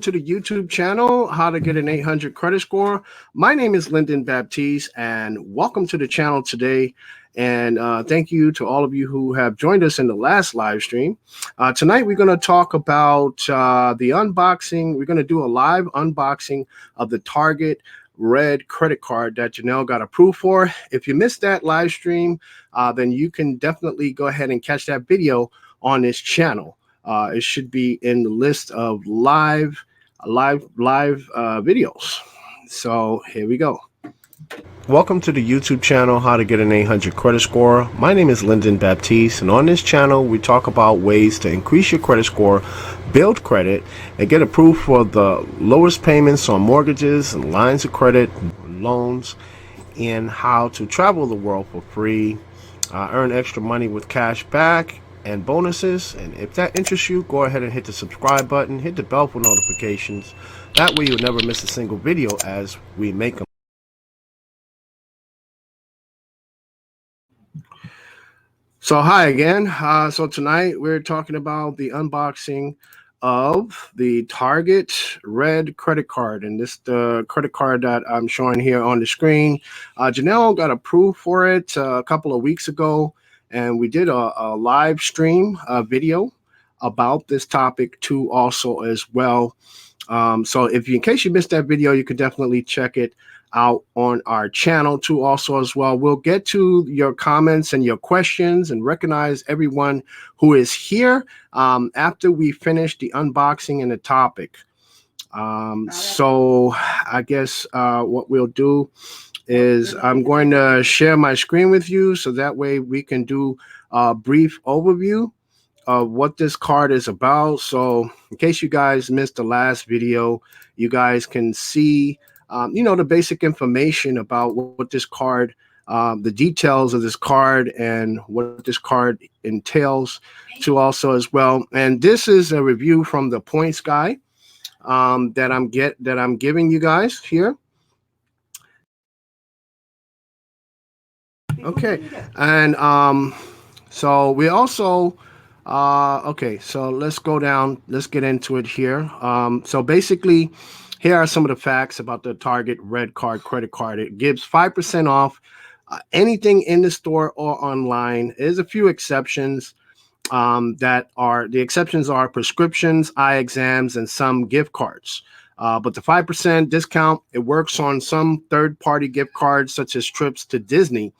to the YouTube channel, How to Get an 800 Credit Score. My name is Lyndon Baptiste, and welcome to the channel today. And thank you to all of you who have joined us in the last live stream. Tonight, we're going to talk about the unboxing. We're going to do a live unboxing of the Target Red credit card that Janelle got approved for. If you missed that live stream, then you can definitely go ahead and catch that video on this channel. It should be in the list of live videos. So here we go. Welcome to the YouTube channel, How to Get an 800 Credit Score. My name is Lyndon Baptiste, and on this channel, we talk about ways to increase your credit score, build credit, and get approved for the lowest payments on mortgages and lines of credit, loans, and how to travel the world for free, earn extra money with cash back and bonuses. And if that interests you, go ahead and hit the subscribe button, hit the bell for notifications. That way you'll never miss a single video as we make them. So hi again. So tonight we're talking about the unboxing of the Target Red credit card, and this the credit card that I'm showing here on the screen. Janelle got approved for it a couple of weeks ago, and we did a live stream video about this topic too also as well. So in case you missed that video, you could definitely check it out on our channel too also as well. We'll get to your comments and your questions and recognize everyone who is here after we finish the unboxing and the topic. So I guess what we'll do is I'm going to share my screen with you so that way we can do a brief overview of what this card is about. So in case you guys missed the last video, you guys can see the basic information about what this card, the details of this card and what this card entails too also as well. And this is a review from the points guy that I'm giving you guys here. Okay. And so we also okay, so let's go down, let's get into it here. So basically, here are some of the facts about the Target Red Card credit card. It gives 5% off anything in the store or online. There's a few exceptions the exceptions are prescriptions, eye exams, and some gift cards. But the 5% discount, it works on some third-party gift cards such as trips to Disney.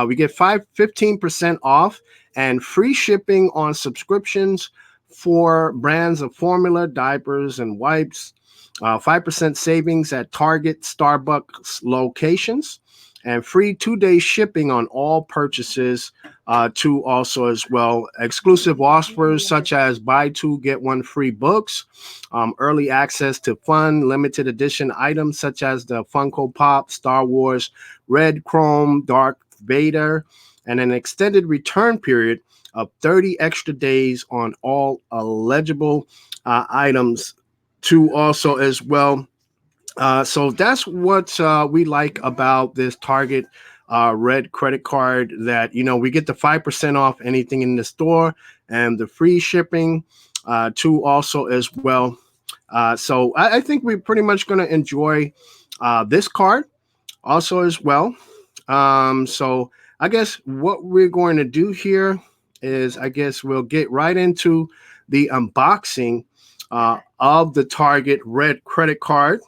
We get 15% off and free shipping on subscriptions for brands of formula, diapers, and wipes. 5% savings at Target, Starbucks locations, and free 2-day shipping on all purchases too also as well. Exclusive offers such as buy 2, get 1 free books, early access to fun, limited edition items such as the Funko Pop, Star Wars, Red Chrome, Darth Vader, and an extended return period of 30 extra days on all eligible items too also as well. So that's what we like about this Target Red credit card, that we get the 5% off anything in the store and the free shipping too also as well. So I think we're pretty much going to enjoy this card also as well. So I guess what we're going to do here is I guess we'll get right into the unboxing of the Target Red credit card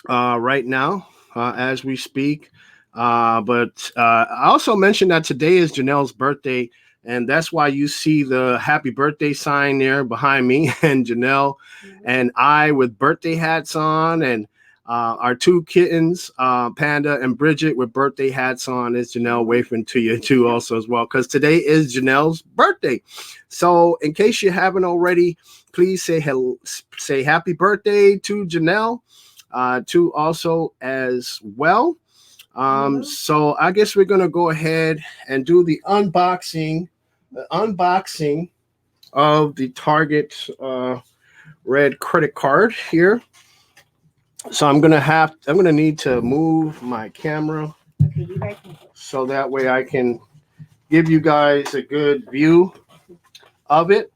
right now as we speak. But I also mentioned that today is Janelle's birthday, and that's why you see the happy birthday sign there behind me, and Janelle and I with birthday hats on, and our 2 kittens, Panda and Bridget, with birthday hats on. Is Janelle waving to you too also as well, because today is Janelle's birthday. So in case you haven't already, please say hello, say happy birthday to Janelle too also as well. So I guess we're gonna go ahead and do the unboxing of the Target Red credit card here. So I'm gonna need to move my camera so that way I can give you guys a good view of it.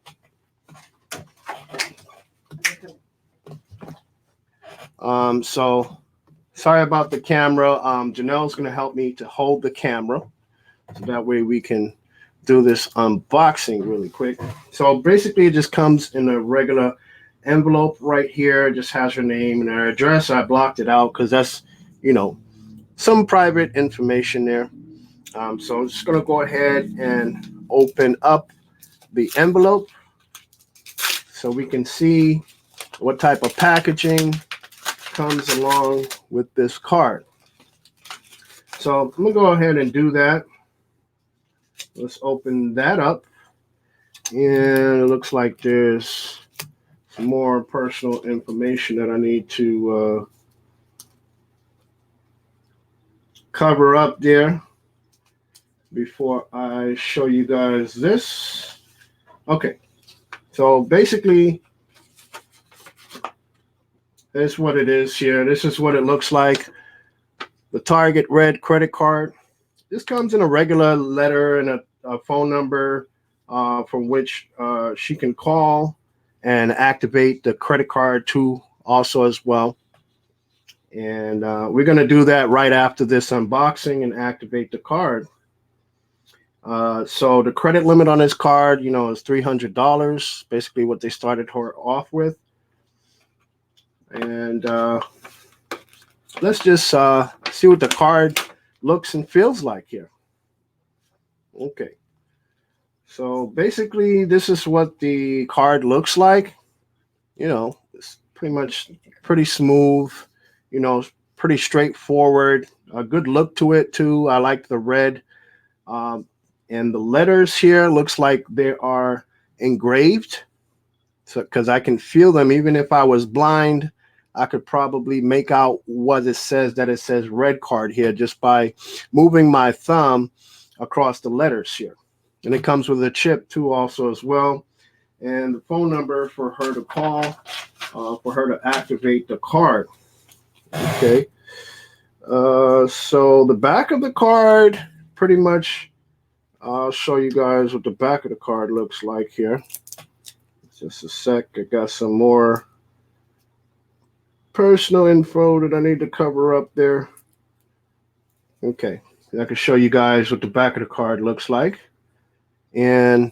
So sorry about the camera. Janelle's going to help me to hold the camera, so that way we can do this unboxing really quick. So basically, it just comes in a regular envelope right here. It just has her name and her address. I blocked it out because that's, some private information there. So I'm just going to go ahead and open up the envelope so we can see what type of packaging comes along with this card. So I'm going to go ahead and do that. Let's open that up. And it looks like there's some more personal information that I need to cover up there before I show you guys this. Okay, so basically, that's what it is here. This is what it looks like. The Target Red credit card. This comes in a regular letter and a phone number from which she can call and activate the credit card too, also as well. And we're going to do that right after this unboxing and activate the card. So the credit limit on this card, is $300, basically what they started her off with. And let's just see what the card looks and feels like here. Okay. So basically, this is what the card looks like. It's pretty smooth. Pretty straightforward. A good look to it too. I like the red. And the letters here looks like they are engraved. So, because I can feel them, even if I was blind, I could probably make out what it says. That it says red card here just by moving my thumb across the letters here. And it comes with a chip too, also as well, and the phone number for her to call, for her to activate the card. Okay. So the back of the card, pretty much, I'll show you guys what the back of the card looks like here. Just a sec. I got some more personal info that I need to cover up there. Okay. I can show you guys what the back of the card looks like. And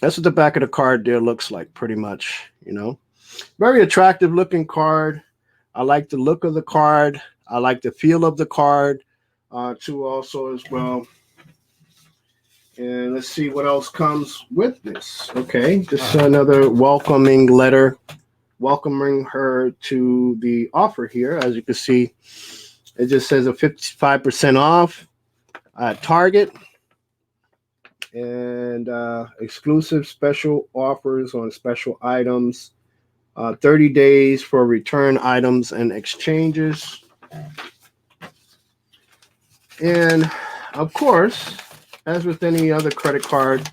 that's what the back of the card there looks like, pretty much, Very attractive looking card. I like the look of the card. I like the feel of the card, too, also as well. And let's see what else comes with this. Okay, just another welcoming letter, welcoming her to the offer here. As you can see, it just says a 55% off at Target. And exclusive special offers on special items. 30 days for return items and exchanges. And of course, as with any other credit card,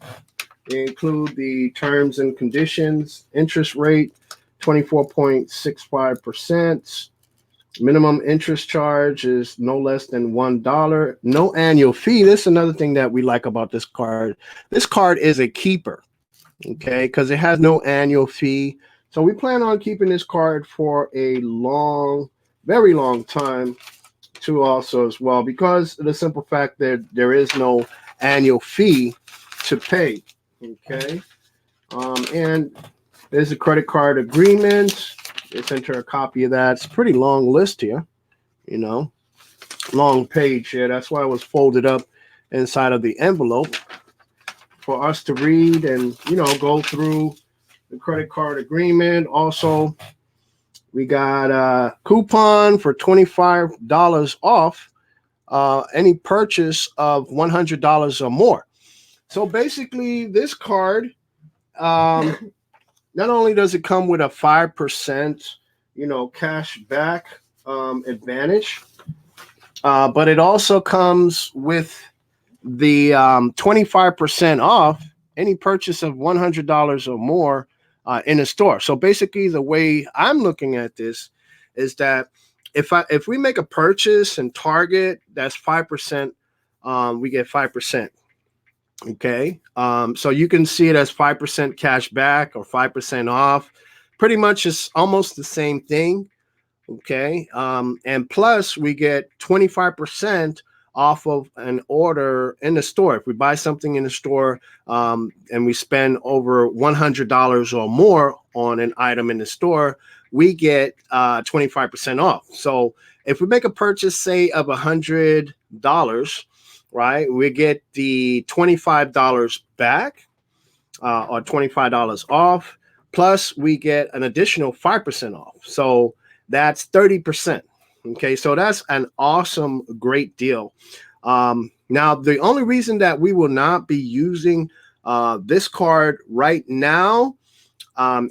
they include the terms and conditions, interest rate, 24.65%. Minimum interest charge is no less than $1. No annual fee. This is another thing that we like about this card. This card is a keeper, okay, because it has no annual fee. So we plan on keeping this card for a long, very long time too, also as well, because of the simple fact that there is no annual fee to pay. Okay. And there's a credit card agreement. They sent her a copy of that. It's a pretty long list here, long page here. That's why it was folded up inside of the envelope for us to read and, go through the credit card agreement. Also, we got a coupon for $25 off any purchase of $100 or more. So basically, this card, not only does it come with a 5%, cash back advantage, but it also comes with the 25% off any purchase of $100 or more in a store. So basically, the way I'm looking at this is that if we make a purchase in Target, that's 5%, we get 5%. Okay. So you can see it as 5% cash back or 5% off. Pretty much it's almost the same thing. Okay. And plus we get 25% off of an order in the store. If we buy something in the store and we spend over $100 or more on an item in the store, we get 25% off. So if we make a purchase, say, of $100, right, we get the $25 back or $25 off. Plus, we get an additional 5% off. So that's 30%. Okay, so that's an awesome, great deal. Now, the only reason that we will not be using this card right now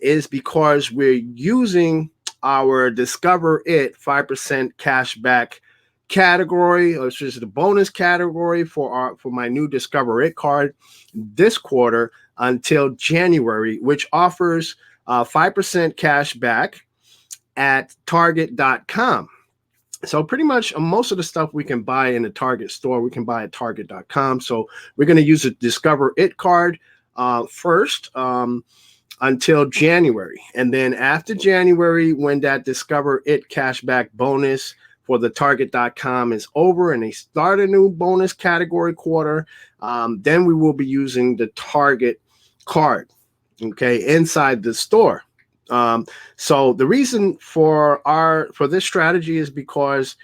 is because we're using our Discover It 5% cashback category, which is the bonus category for my new Discover It card this quarter until January, which offers 5% cash back at Target.com. So pretty much most of the stuff we can buy in the Target store, we can buy at Target.com. So we're going to use a Discover It card first until January. And then after January, when that Discover It cashback bonus for the Target.com is over and they start a new bonus category quarter, then we will be using the Target card, okay, inside the store. So the reason for this strategy is because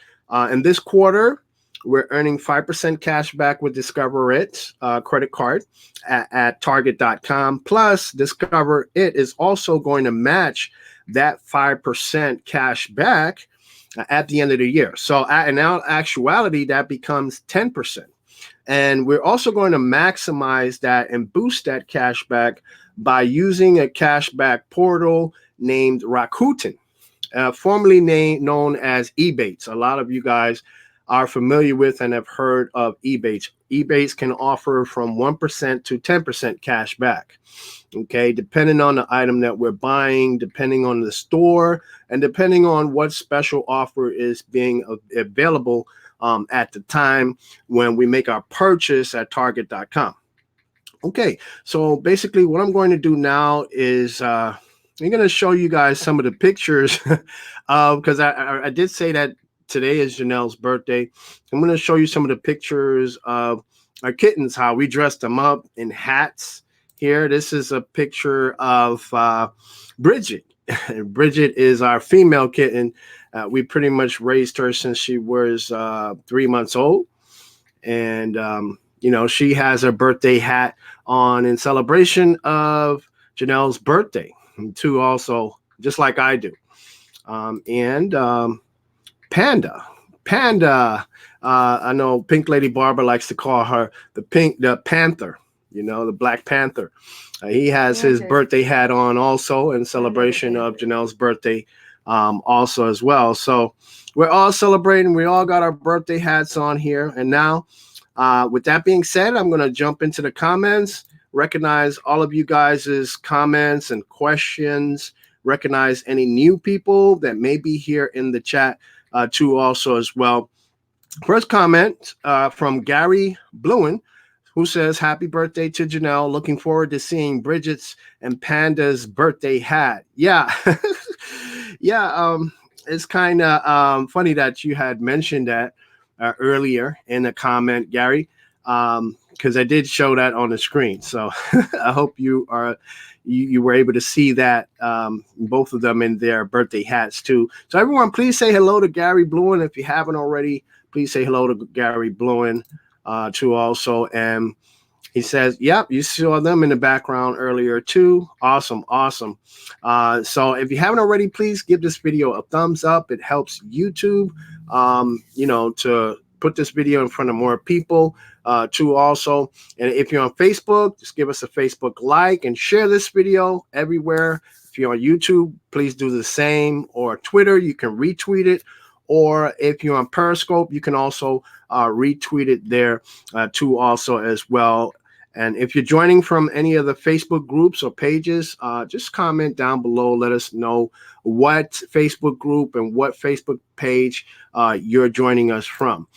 in this quarter we're earning 5% cash back with Discover It credit card at Target.com. Plus, Discover It is also going to match that 5% cash back at the end of the year. So in actuality, that becomes 10%. And we're also going to maximize that and boost that cash back by using a cashback portal named Rakuten, formerly known as Ebates. A lot of you guys are familiar with and have heard of Ebates. Ebates can offer from 1% to 10% cash back. Okay, depending on the item that we're buying, depending on the store, and depending on what special offer is being available at the time when we make our purchase at Target.com. Okay, so basically what I'm going to do now is I'm going to show you guys some of the pictures because I did say that today is Janelle's birthday. I'm going to show you some of the pictures of our kittens, how we dressed them up in hats. Here, this is a picture of Bridget. Bridget is our female kitten. We pretty much raised her since she was 3 months old. And, she has her birthday hat on in celebration of Janelle's birthday, too, also, just like I do. Panda. I know Pink Lady Barber likes to call her the Panther, the Black Panther. He has his birthday hat on also in celebration of Janelle's birthday also as well. So we're all celebrating. We all got our birthday hats on here. And now, with that being said, I'm going to jump into the comments, recognize all of you guys' comments and questions, recognize any new people that may be here in the chat too also as well. First comment from Gary Blouin, who says, "Happy birthday to Janelle. Looking forward to seeing Bridget's and Panda's birthday hat." Yeah. Yeah. It's kind of funny that you had mentioned that earlier in a comment, Gary, because I did show that on the screen. So I hope you were able to see that, both of them in their birthday hats too. So everyone, please say hello to Gary Blouin. If you haven't already, please say hello to Gary Blouin too also. And he says, yep, you saw them in the background earlier too. Awesome. So if you haven't already, please give this video a thumbs up. It helps YouTube, to put this video in front of more people too also. And if you're on Facebook, just give us a Facebook like and share this video everywhere. If you're on YouTube, please do the same. Or Twitter, you can retweet it. Or if you're on Periscope, you can also retweet it there too also as well. And if you're joining from any of the Facebook groups or pages, just comment down below. Let us know what Facebook group and what Facebook page you're joining us from.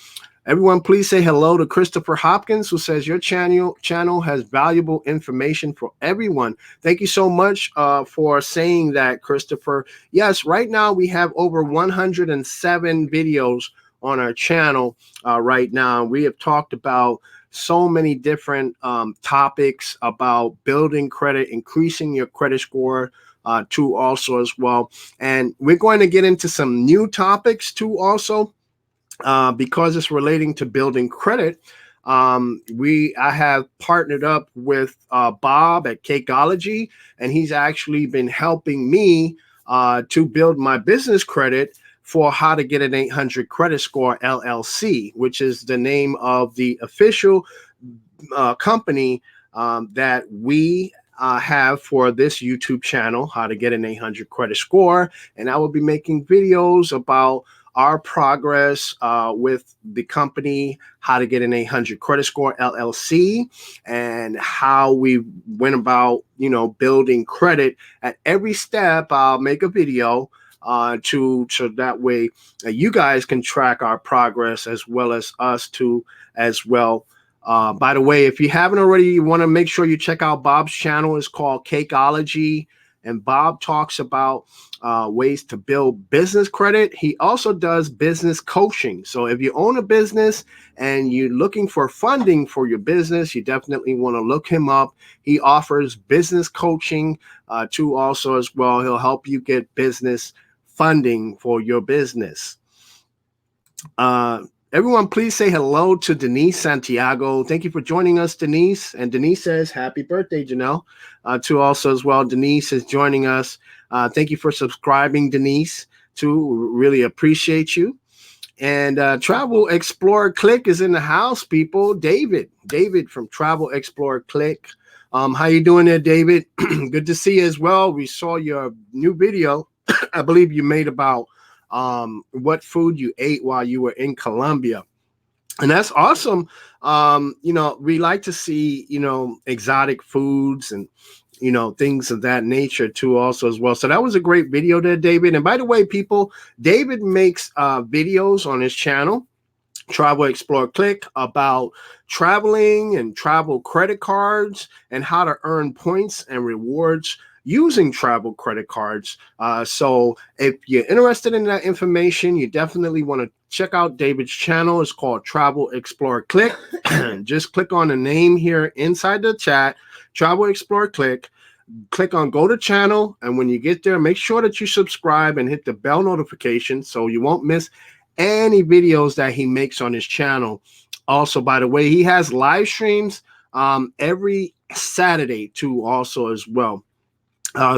Everyone, please say hello to Christopher Hopkins, who says your channel has valuable information for everyone. Thank you so much for saying that, Christopher. Yes, right now we have over 107 videos on our channel right now. We have talked about so many different topics about building credit, increasing your credit score too also as well. And we're going to get into some new topics too also. Because it's relating to building credit, I have partnered up with Bob at Cakeolog, and he's actually been helping me to build my business credit for how to get an 800 credit score LLC, which is the name of the official company that we have for this YouTube channel, how to get an 800 credit score. And I will be making videos about our progress with the company, how to get an 800 credit score LLC, and how we went about, building credit at every step. I'll make a video so that way you guys can track our progress as well as us too as well. By the way, if you haven't already, you want to make sure you check out Bob's channel. It's called Cakeolog, and Bob talks about ways to build business credit. He also does business coaching. So if you own a business and you're looking for funding for your business, you definitely want to look him up. He offers business coaching too also as well. He'll help you get business funding for your business. Everyone, please say hello to Denise Santiago. Thank you for joining us, Denise. And Denise says, happy birthday, Janelle. To also as well, Denise is joining us. Thank you for subscribing, Denise, too. Really appreciate you. And Travel Explorer Click is in the house, people. David from Travel Explorer Click. How you doing there, David? Good to see you as well. We saw your new video. I believe you made about what food you ate while you were in Colombia. And that's awesome. We like to see, exotic foods and, things of that nature too also as well. So that was a great video there, David. And by the way, people, David makes videos on his channel, Travel Explorer Click, about traveling and travel credit cards and how to earn points and rewards using travel credit cards. So if you're interested in that information, you definitely want to check out David's channel. It's called Travel Explorer Click. Just click on the name here inside the chat, Travel Explorer Click. Click on go to channel. And when you get there, make sure that you subscribe and hit the bell notification so you won't miss any videos that he makes on his channel. Also, by the way, he has live streams every Saturday too also as well.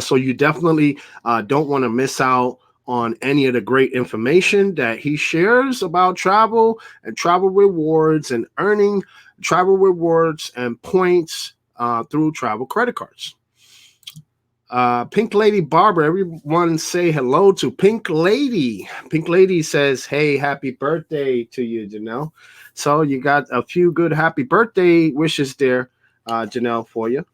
So you definitely don't want to miss out on any of the great information that he shares about travel and travel rewards and earning travel rewards and points through travel credit cards. Pink Lady Barbara, everyone say hello to Pink Lady. Pink Lady says, hey, happy birthday to you, Janelle. So you got a few good happy birthday wishes there, Janelle, for you.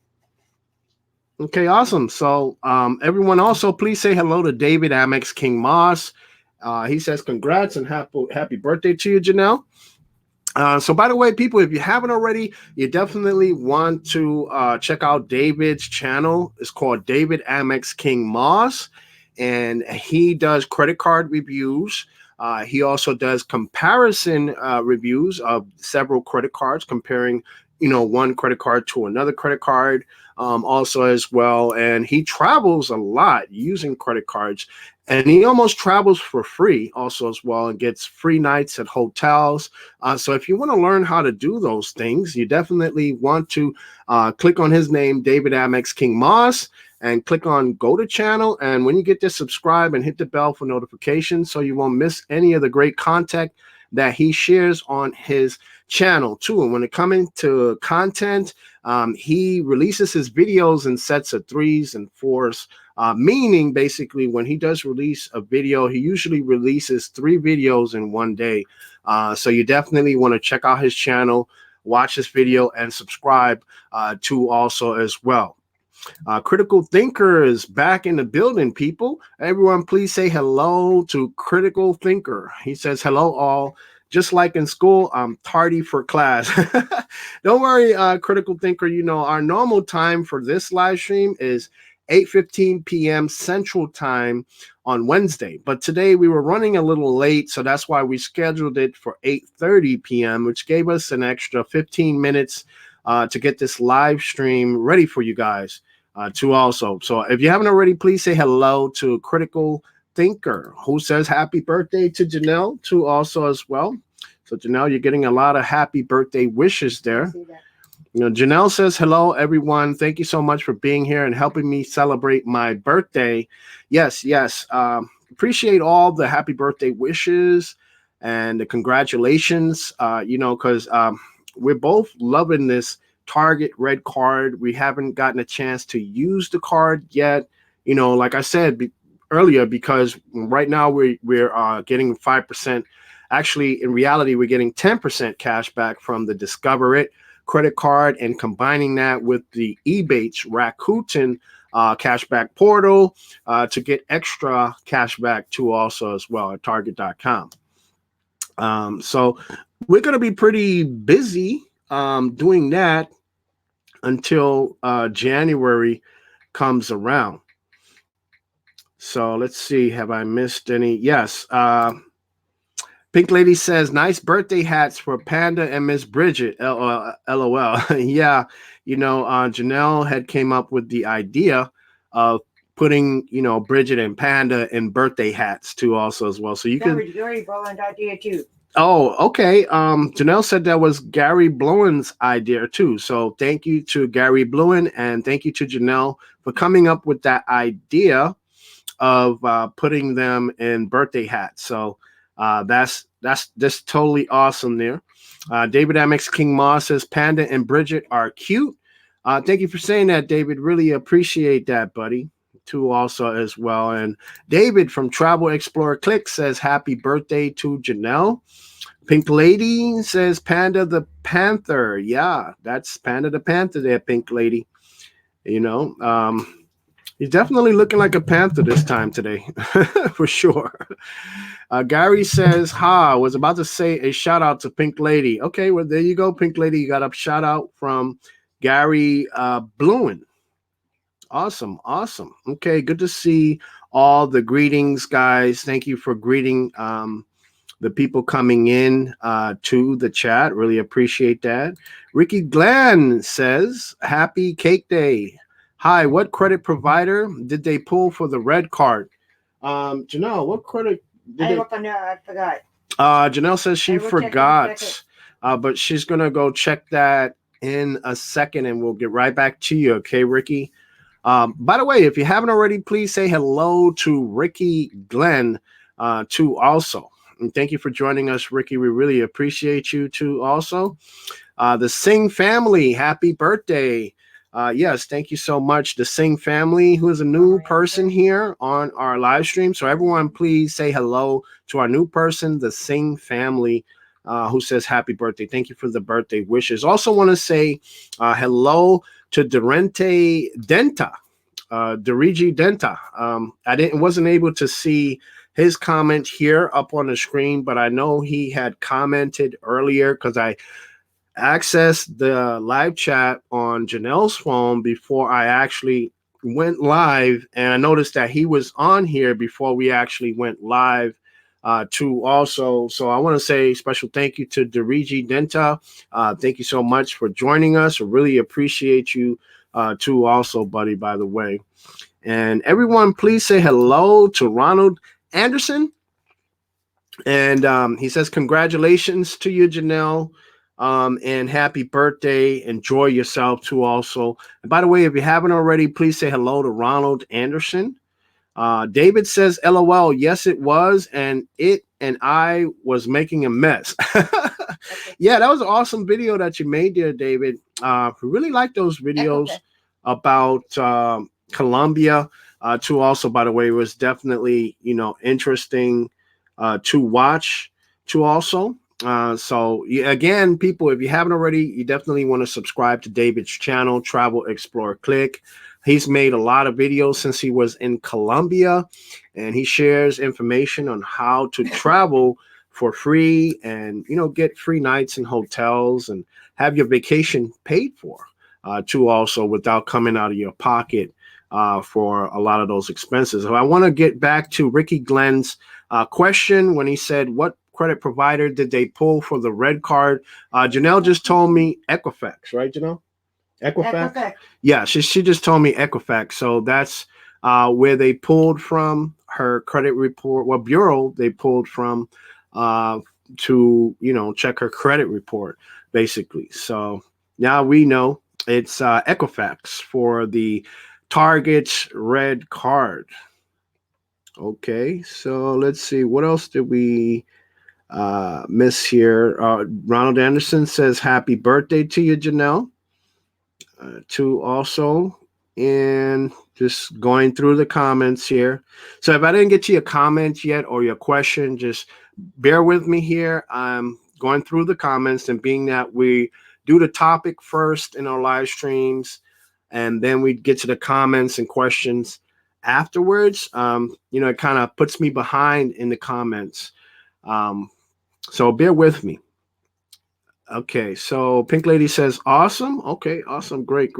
Okay, awesome. So everyone also please say hello to David Amex King Moss. He says congrats and happy birthday to you, Janelle. So by the way, people, if you haven't already, you definitely want to check out David's channel. It's called David Amex King Moss, and he does credit card reviews. He also does comparison reviews of several credit cards, comparing one credit card to another credit card also as well. And he travels a lot using credit cards, and he almost travels for free also as well and gets free nights at hotels. So if you want to learn how to do those things, you definitely want to click on his name, David Amex King Moss, and click on go to channel. And when you get there, subscribe and hit the bell for notifications so you won't miss any of the great content that he shares on his channel too. And when it comes to content, he releases his videos in sets of 3s and 4s, meaning basically when he does release a video, he usually releases 3 videos in one day. So you definitely want to check out his channel, watch this video, and subscribe to also as well. Critical Thinker is back in the building, people. Everyone, please say hello to Critical Thinker. He says, hello, all. Just like in school, I'm tardy for class. Don't worry, critical thinker. You know, our normal time for this live stream is 8:15 p.m. Central Time on Wednesday. But today we were running a little late, so that's why we scheduled it for 8:30 p.m., which gave us an extra 15 minutes to get this live stream ready for you guys to also. So if you haven't already, please say hello to Critical Thinker, who says happy birthday to Janelle, too, also as well. So Janelle, you're getting a lot of happy birthday wishes there. You know, Janelle says, hello, everyone. Thank you so much for being here and helping me celebrate my birthday. Yes. Appreciate all the happy birthday wishes and the congratulations, you know, because we're both loving this Target red card. We haven't gotten a chance to use the card yet. You know, like I said earlier, because right now we're getting 5%. Actually, in reality, we're getting 10% cash back from the Discover It credit card, and combining that with the Ebates Rakuten cashback portal to get extra cashback too also as well at target.com. So we're going to be pretty busy doing that until January comes around. So let's see, have I missed any? Yes. Pink Lady says, nice birthday hats for Panda and Miss Bridget. LOL. Yeah, you know, Janelle had came up with the idea of putting, you know, Bridget and Panda in birthday hats too also as well. So you can. Gary Blouin's idea too. Oh, okay. Janelle said that was Gary Blouin's idea too. So thank you to Gary Blouin and thank you to Janelle for coming up with that idea of putting them in birthday hats. So that's just totally awesome there. David Amex King Moss says Panda and Bridget are cute. Thank you for saying that, David. Really appreciate that, buddy. Too also as well. And David from Travel Explorer Click says happy birthday to Janelle. Pink Lady says Panda the Panther. Yeah, that's Panda the Panther there, Pink Lady. You know, he's definitely looking like a panther this time today, for sure. Gary says, was about to say a shout out to Pink Lady. Okay, well, there you go, Pink Lady. You got a shout out from Gary Blouin. Awesome. Okay, good to see all the greetings, guys. Thank you for greeting the people coming in to the chat. Really appreciate that. Rickey Glenn says, happy cake day. Hi, what credit provider did they pull for the red card? Janelle, what credit did I forgot. Janelle says she forgot, but she's going to go check that in a second and we'll get right back to you. Okay, Ricky? By the way, if you haven't already, please say hello to Rickey Glenn too also. And thank you for joining us, Ricky. We really appreciate you too also. The Singh family, happy birthday. Yes, thank you so much. The Singh family, who is a new person here on our live stream. So everyone, please say hello to our new person, the Singh family, who says happy birthday. Thank you for the birthday wishes. Also want to say hello to Durante Denta, Dirigi Denta. I wasn't able to see his comment here up on the screen, but I know he had commented earlier because I accessed the live chat on Janelle's phone before I actually went live, and I noticed that he was on here before we actually went live too also. So I want to say special thank you to Dirigi Denta. Thank you so much for joining us. I really appreciate you too also, buddy, by the way. And everyone, please say hello to Ronald Anderson. And he says, congratulations to you, Janelle. And happy birthday. Enjoy yourself too also. And by the way, if you haven't already, please say hello to Ronald Anderson. David says, LOL, yes, it was. And I was making a mess. Yeah, that was an awesome video that you made there, David. Really like those videos about Colombia too also, by the way. It was definitely, you know, interesting to watch too also. So again, people, if you haven't already, you definitely want to subscribe to David's channel, Travel Explorer Click. He's made a lot of videos since he was in Colombia, and he shares information on how to travel for free and, get free nights in hotels and have your vacation paid for too, also without coming out of your pocket for a lot of those expenses. So I want to get back to Rickey Glenn's question when he said, what credit provider did they pull for the red card? Janelle just told me Equifax, right, Janelle? Equifax? Yeah, she just told me Equifax. So that's where they pulled from her credit report. Well, bureau they pulled from to, check her credit report, basically. So now we know it's Equifax for the Target's red card. Okay, so let's see. What else did we miss here? Ronald Anderson says, happy birthday to you, Janelle. To also, and just going through the comments here. So if I didn't get to your comment yet or your question, just bear with me here. I'm going through the comments, and being that we do the topic first in our live streams, and then we get to the comments and questions afterwards, it kind of puts me behind in the comments. So bear with me. Okay, so Pink Lady says, awesome. Okay, awesome. Great.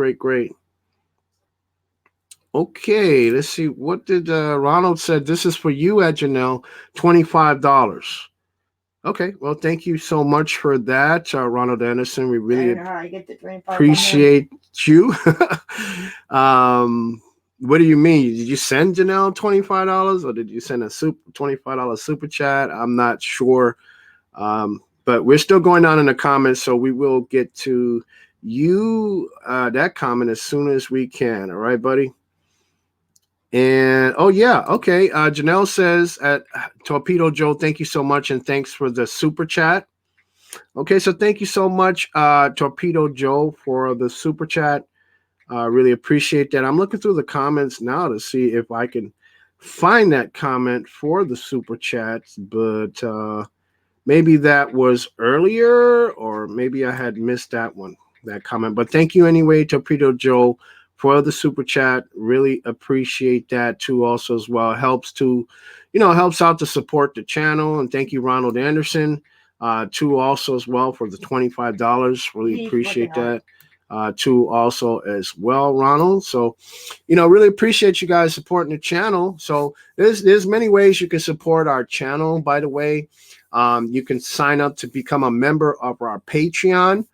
Okay, let's see. What did Ronald said? This is for you at Janelle, $25. Okay, well, thank you so much for that, Ronald Anderson. We really appreciate you. What do you mean? Did you send Janelle $25 or did you send a $25 super chat? I'm not sure. But we're still going on in the comments, so we will get to you that comment as soon as we can. All right, buddy? And oh yeah, okay. Janelle says at Torpedo Joe, thank you so much, and thanks for the super chat. Okay, so thank you so much, Torpedo Joe, for the super chat. Really appreciate that. I'm looking through the comments now to see if I can find that comment for the super chat, but maybe that was earlier, or maybe I had missed that comment. But thank you anyway, Torpedo Joe, for the super chat. Really appreciate that too. Also as well, helps out to support the channel. And thank you, Ronald Anderson, too, also as well, for the $25. Really appreciate that. Too, also as well, Ronald. So, really appreciate you guys supporting the channel. So there's many ways you can support our channel. By the way, you can sign up to become a member of our Patreon.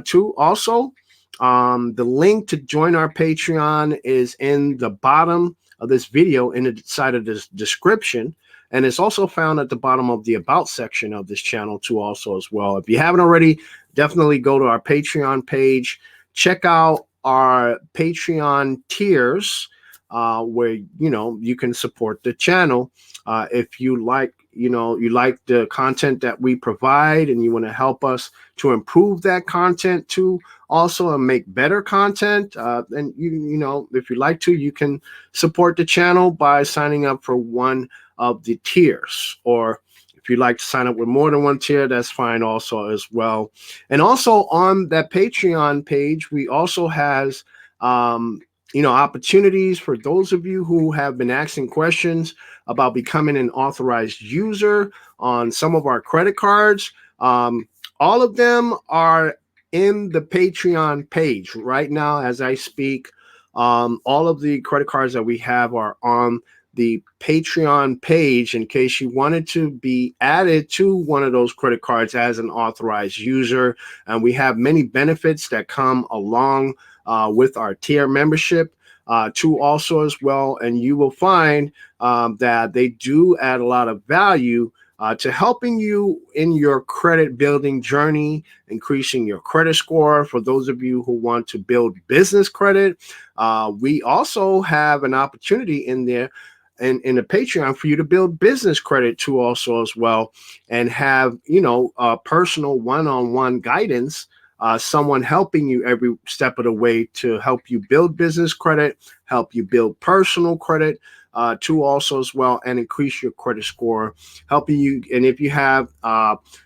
Too, also, the link to join our Patreon is in the bottom of this video, in the side of this description. And it's also found at the bottom of the About section of this channel too, also as well. If you haven't already, definitely go to our Patreon page. Check out our Patreon tiers where, you can support the channel. If you like, you like the content that we provide and you want to help us to improve that content too, also, and make better content, then, if you like to, you can support the channel by signing up for one of the tiers, or if you'd like to sign up with more than one tier, that's fine also as well. And also on that Patreon page, we also has opportunities for those of you who have been asking questions about becoming an authorized user on some of our credit cards. All of them are in the Patreon page right now as I speak. All of the credit cards that we have are on the Patreon page in case you wanted to be added to one of those credit cards as an authorized user. And we have many benefits that come along with our tier membership too, also as well. And you will find that they do add a lot of value to helping you in your credit building journey, increasing your credit score. For those of you who want to build business credit, we also have an opportunity in there in the Patreon for you to build business credit too, also as well, and have personal one-on-one guidance, someone helping you every step of the way to help you build business credit, help you build personal credit too, also as well, and increase your credit score, helping you. And if you have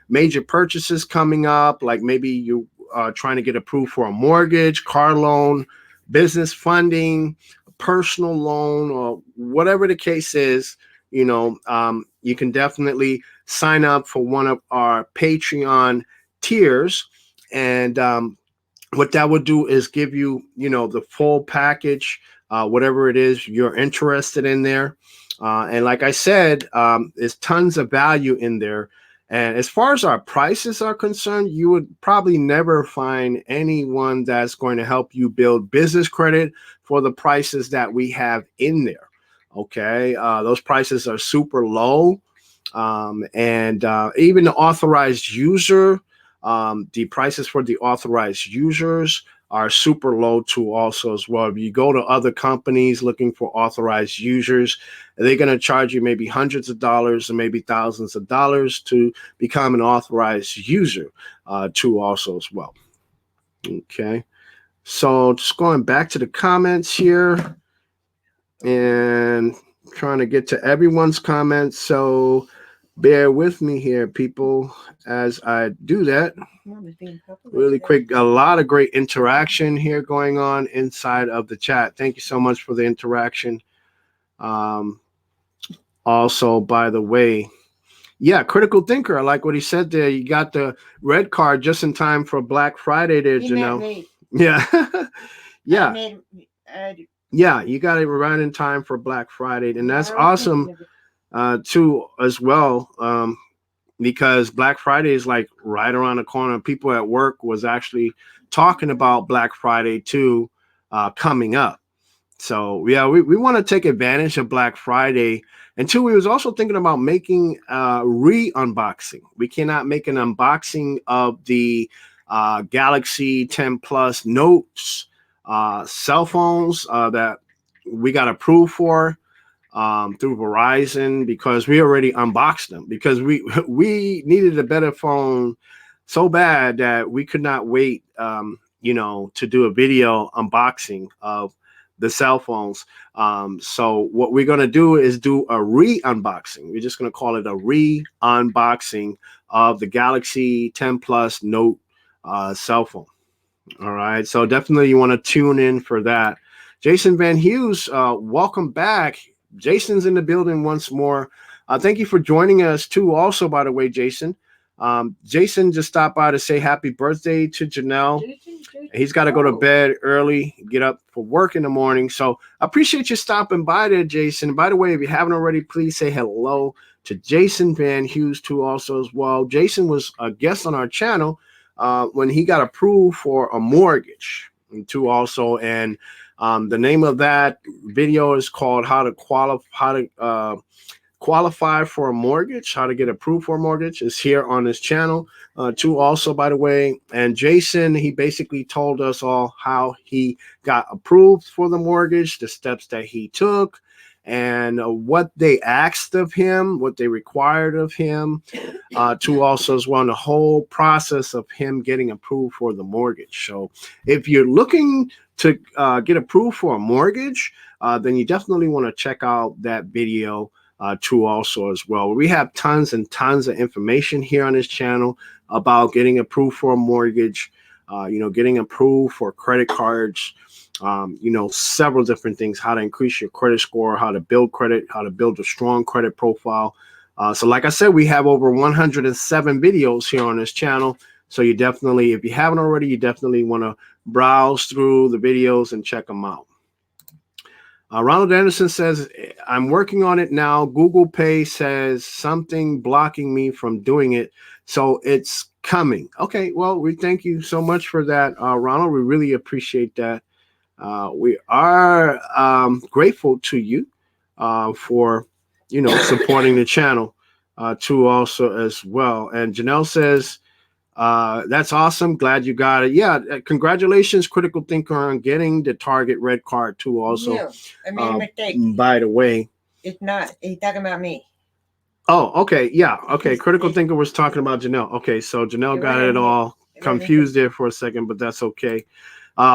major purchases coming up, like maybe you are trying to get approved for a mortgage, car loan, business funding, personal loan, or whatever the case is, you can definitely sign up for one of our Patreon tiers. And what that would do is give you, the full package, whatever it is you're interested in there. And like I said, there's tons of value in there. And as far as our prices are concerned, you would probably never find anyone that's going to help you build business credit for the prices that we have in there. Okay. Those prices are super low. And even the authorized user, the prices for the authorized users are super low too also as well. If you go to other companies looking for authorized users, they're going to charge you maybe hundreds of dollars or maybe thousands of dollars to become an authorized user too also as well. Okay. So just going back to the comments here and trying to get to everyone's comments. So bear with me here, people, as I do that. Really quick, a lot of great interaction here going on inside of the chat. Thank you so much for the interaction. Also, by the way, yeah, critical thinker. I like what he said there. You got the red card just in time for Black Friday there, Janelle. Yeah. Yeah. Yeah, you got it right in time for Black Friday. And that's awesome too as well. Because Black Friday is like right around the corner. People at work was actually talking about Black Friday too, coming up. So yeah, we want to take advantage of Black Friday. And two, we was also thinking about making re-unboxing. We cannot make an unboxing of the Galaxy 10 Plus Notes cell phones that we got approved for through Verizon, because we already unboxed them, because we needed a better phone so bad that we could not wait, to do a video unboxing of the cell phones. So what we're going to do is do a re-unboxing. We're just going to call it a re-unboxing of the Galaxy 10 Plus Note cell phone. All right. So definitely you want to tune in for that. Jason Vanhoose, welcome back. Jason's in the building once more. Thank you for joining us too. Also, by the way, Jason just stopped by to say happy birthday to Janelle. He's got to go to bed early, get up for work in the morning. So I appreciate you stopping by there, Jason. By the way, if you haven't already, please say hello to Jason Vanhoose too also as well. Jason was a guest on our channel when he got approved for a mortgage too also. And the name of that video is called how to qualify for a mortgage, how to get approved for a mortgage, is here on this channel too also, by the way. And Jason, he basically told us all how he got approved for the mortgage, the steps that he took, and what they asked of him, what they required of him to also as well, the whole process of him getting approved for the mortgage. So if you're looking to get approved for a mortgage, then you definitely want to check out that video too also as well. We have tons and tons of information here on this channel about getting approved for a mortgage, getting approved for credit cards, several different things, how to increase your credit score, how to build credit, how to build a strong credit profile. So like I said, we have over 107 videos here on this channel. So you definitely, if you haven't already, you definitely want to browse through the videos and check them out. Ronald Anderson says, I'm working on it now. Google Pay says something blocking me from doing it. So it's coming. Okay, well, we thank you so much for that, Ronald. We really appreciate that. We are grateful to you for, supporting the channel too also as well. And Janelle says, that's awesome. Glad you got it. Yeah, congratulations, Critical Thinker, on getting the Target red card too also. No, I made a mistake. By the way. It's not. He's talking about me. Oh, okay. Yeah. Okay. Critical Thinker was talking about Janelle. Okay. So Janelle got it all confused there for a second, but that's okay.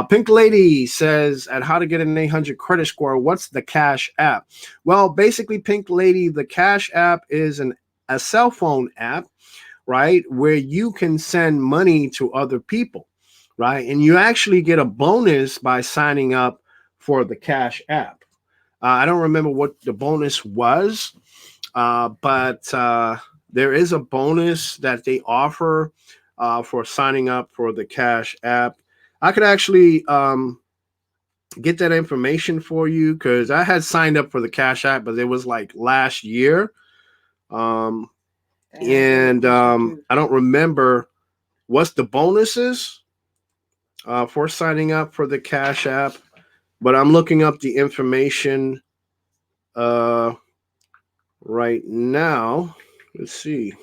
Pink Lady says, at how to get an 800 credit score, what's the Cash App? Well, basically, Pink Lady, the Cash App is a cell phone app, right, where you can send money to other people, right? And you actually get a bonus by signing up for the Cash App. I don't remember what the bonus was, But there is a bonus that they offer for signing up for the Cash App. I could actually get that information for you because I had signed up for the Cash App, but it was like last year. And I don't remember what's the bonuses for signing up for the Cash App, but I'm looking up the information right now. Let's see.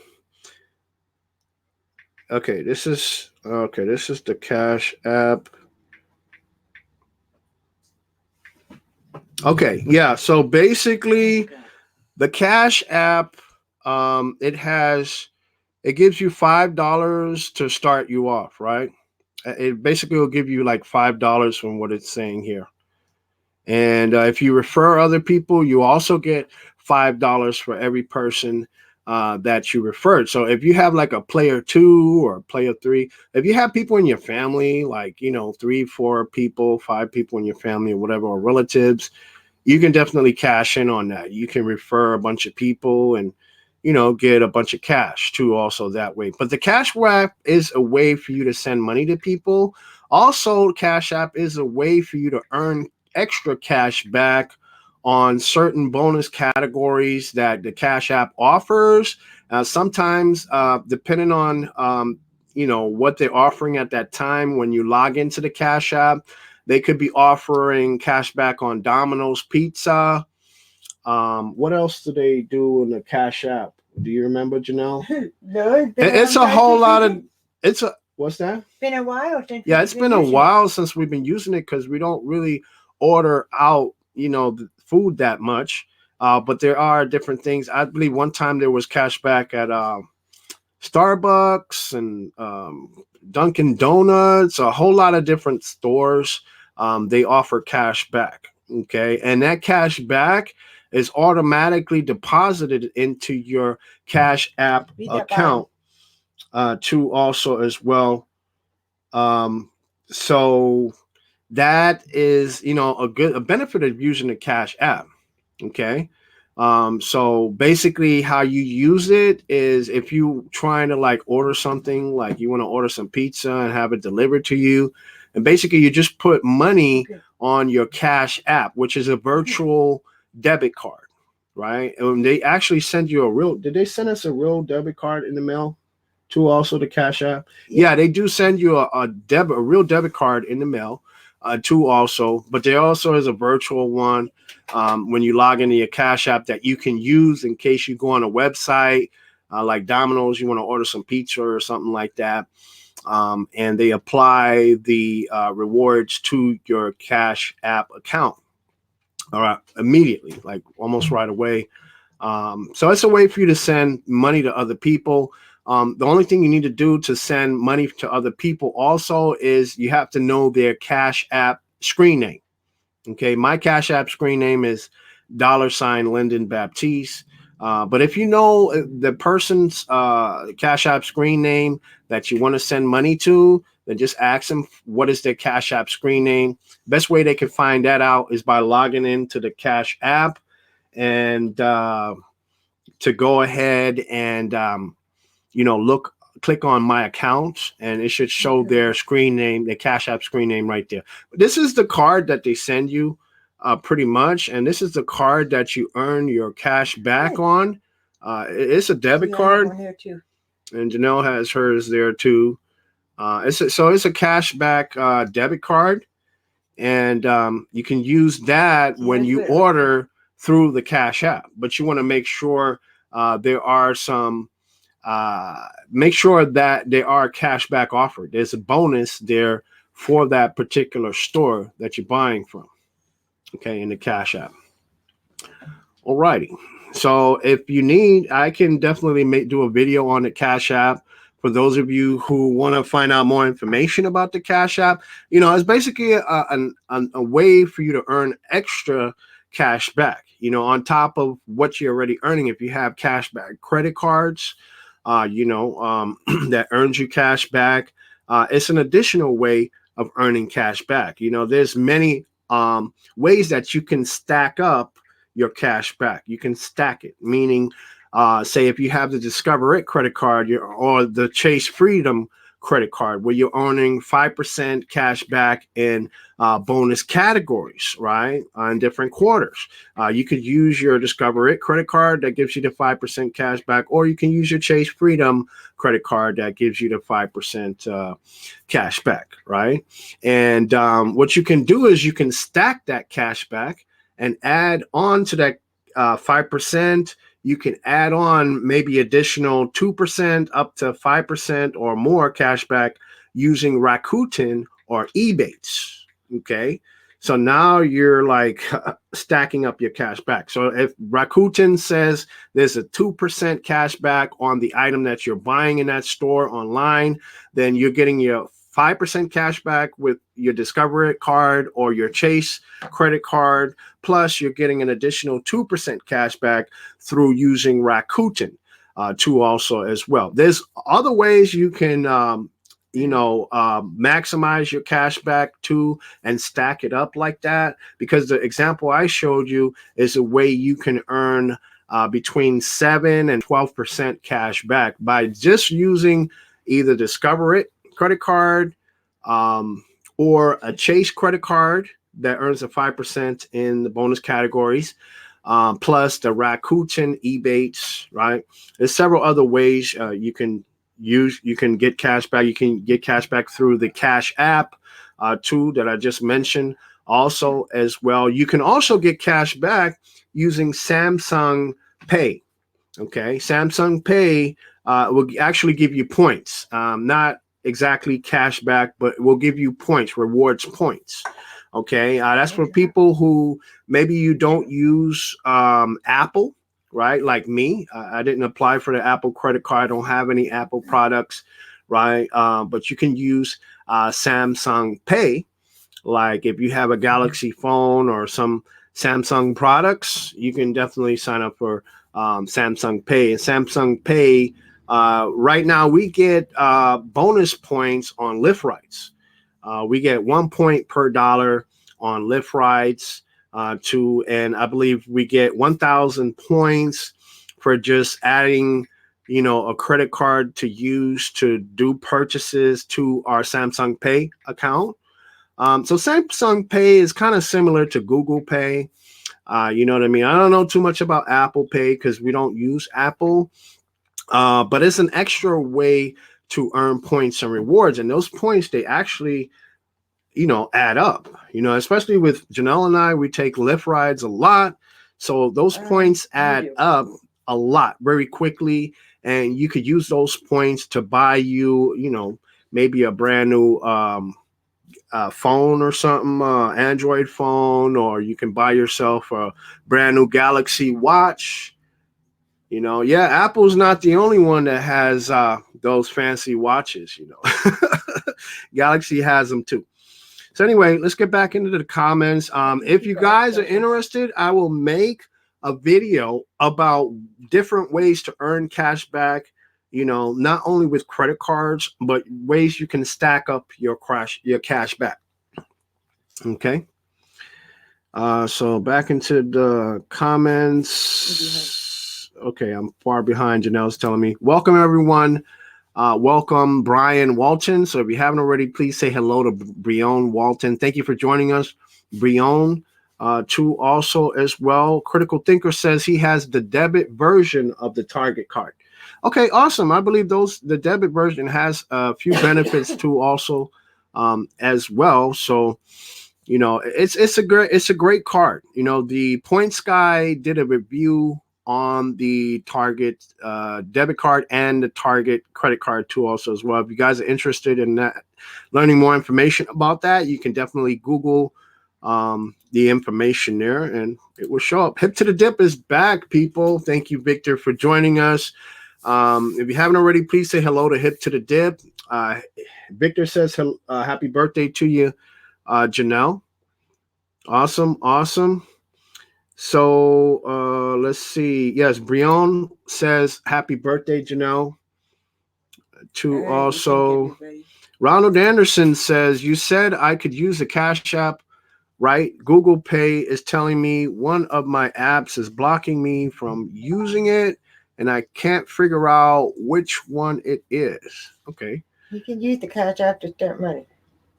Okay, this is the Cash App. Okay, yeah. So basically, the Cash App, it gives you $5 to start you off, right? It basically will give you like $5 from what it's saying here. And if you refer other people, you also get $5 for every person that you referred. So if you have like a player 2 or a player 3, if you have people in your family, like, 3, 4 people, 5 people in your family or whatever, or relatives, you can definitely cash in on that. You can refer a bunch of people and, get a bunch of cash too also that way. But the Cash App is a way for you to send money to people. Also, Cash App is a way for you to earn extra cash back on certain bonus categories that the Cash App offers. Sometimes, depending on, what they're offering at that time when you log into the Cash App, they could be offering cash back on Domino's Pizza. What else do they do in the Cash App? Do you remember, Janelle? No, It's a whole lot of. What's that? Been a while since. Yeah, it's been a while since we've been using it because we don't really order out, the food that much. But there are different things. I believe one time there was cash back at Starbucks and Dunkin' Donuts, a whole lot of different stores. They offer cash back. Okay. And that cash back is automatically deposited into your Cash App account too also as well. So that is, a benefit of using the Cash App. Okay. So basically how you use it is if you trying to like order something, like you want to order some pizza and have it delivered to you. And basically you just put money on your Cash App, which is a virtual debit card, right? And they actually send you did they send us a real debit card in the mail to also the Cash App? Yeah, they do send you a real debit card in the mail too also, but there also is a virtual one when you log into your Cash App that you can use in case you go on a website like Domino's, you want to order some pizza or something like that. And they apply the rewards to your Cash App account. All right, immediately, like almost right away. So it's a way for you to send money to other people. The only thing you need to do to send money to other people also is you have to know their Cash App screen name. Okay, my Cash App screen name is $Lyndon Baptiste. But if you know the person's Cash App screen name that you want to send money to, then just ask them what is their Cash App screen name. Best way they can find that out is by logging into the Cash App and to go ahead and click on my account, and it should show their screen name, their Cash App screen name right there. This is the card that they send you pretty much, and this is the card that you earn your cash back on. It's a debit card, and Janelle has hers there too. It's a cash back debit card, and you can use that when you order through the Cash App, but you want to make sure there are some make sure that there are cash back offered. There's a bonus there for that particular store that you're buying from. Okay, in the Cash App. Alrighty. So if you need, I can definitely do a video on the Cash App for those of you who want to find out more information about the Cash App. It's basically a way for you to earn extra cash back, on top of what you're already earning. If you have cash back credit cards, that earns you cash back. It's an additional way of earning cash back. There's many ways that you can stack up, your cash back. You can stack it, meaning, say if you have the Discover It credit card or the Chase Freedom credit card, where you're earning 5% cash back in bonus categories, right? In different quarters. You could use your Discover It credit card that gives you the 5% cash back, or you can use your Chase Freedom credit card that gives you the 5% cash back, right? And what you can do is you can stack that cash back and add on to that 5%. You can add on maybe additional 2% up to 5% or more cash back using Rakuten or Ebates. Okay. So now you're like stacking up your cash back. So if Rakuten says there's a 2% cash back on the item that you're buying in that store online, then you're getting your 5% cash back with your Discover It card or your Chase credit card. Plus, you're getting an additional 2% cash back through using Rakuten too also as well. There's other ways you can, maximize your cash back too and stack it up like that, because the example I showed you is a way you can earn between 7 and 12% cash back by just using either Discover It credit card or a Chase credit card that earns a 5% in the bonus categories, plus the Rakuten Ebates, right? There's several other ways you can get cash back. You can get cash back through the Cash App too that I just mentioned also as well. You can also get cash back using Samsung Pay. Okay, Samsung Pay will actually give you points, not exactly cash back, but it will give you points, rewards points. Okay, that's for people who maybe you don't use Apple, right? Like me, I didn't apply for the Apple credit card. I don't have any Apple products, right? But you can use Samsung Pay. Like if you have a Galaxy phone or some Samsung products, you can definitely sign up for Samsung Pay. And Samsung Pay, right now we get bonus points on Lyft rides. We get 1 point per dollar on Lyft rides too, and I believe we get 1,000 points for just adding, a credit card to use to do purchases to our Samsung Pay account. So Samsung Pay is kind of similar to Google Pay. You know what I mean? I don't know too much about Apple Pay because we don't use Apple, but it's an extra way to earn points and rewards. And those points, they actually, add up, especially with Janelle and I, we take Lyft rides a lot. So those points add up a lot very quickly. And you could use those points to buy you, maybe a brand new phone or something, Android phone, or you can buy yourself a brand new Galaxy watch. Apple's not the only one that has those fancy watches, Galaxy has them too. So anyway, let's get back into the comments. If you guys are interested, I will make a video about different ways to earn cash back, not only with credit cards, but ways you can stack up your cash back. Okay. So back into the comments. Okay, I'm far behind. Janelle's telling me. Welcome, everyone. Welcome, Brian Walton. So if you haven't already, please say hello to Brion Walton. Thank you for joining us, Brion. Too also as well. Critical Thinker says he has the debit version of the Target card. Okay, awesome. I believe the debit version has a few benefits too also as well. So it's a great card. The Points Guy did a review on the Target debit card and the Target credit card too also as well. If you guys are interested in that, learning more information about that, you can definitely Google the information there and it will show up. Hip to the Dip is back, people. Thank you, Victor, for joining us. If you haven't already, please say hello to Hip to the Dip. Victor says happy birthday to you, Janelle. Awesome. So let's see. Yes, Brion says happy birthday, Janelle. To also, Ronald Anderson says, you said I could use the Cash App right? Google Pay is telling me one of my apps is blocking me from using it, and I can't figure out which one it is. Okay. You can use the Cash App to start money.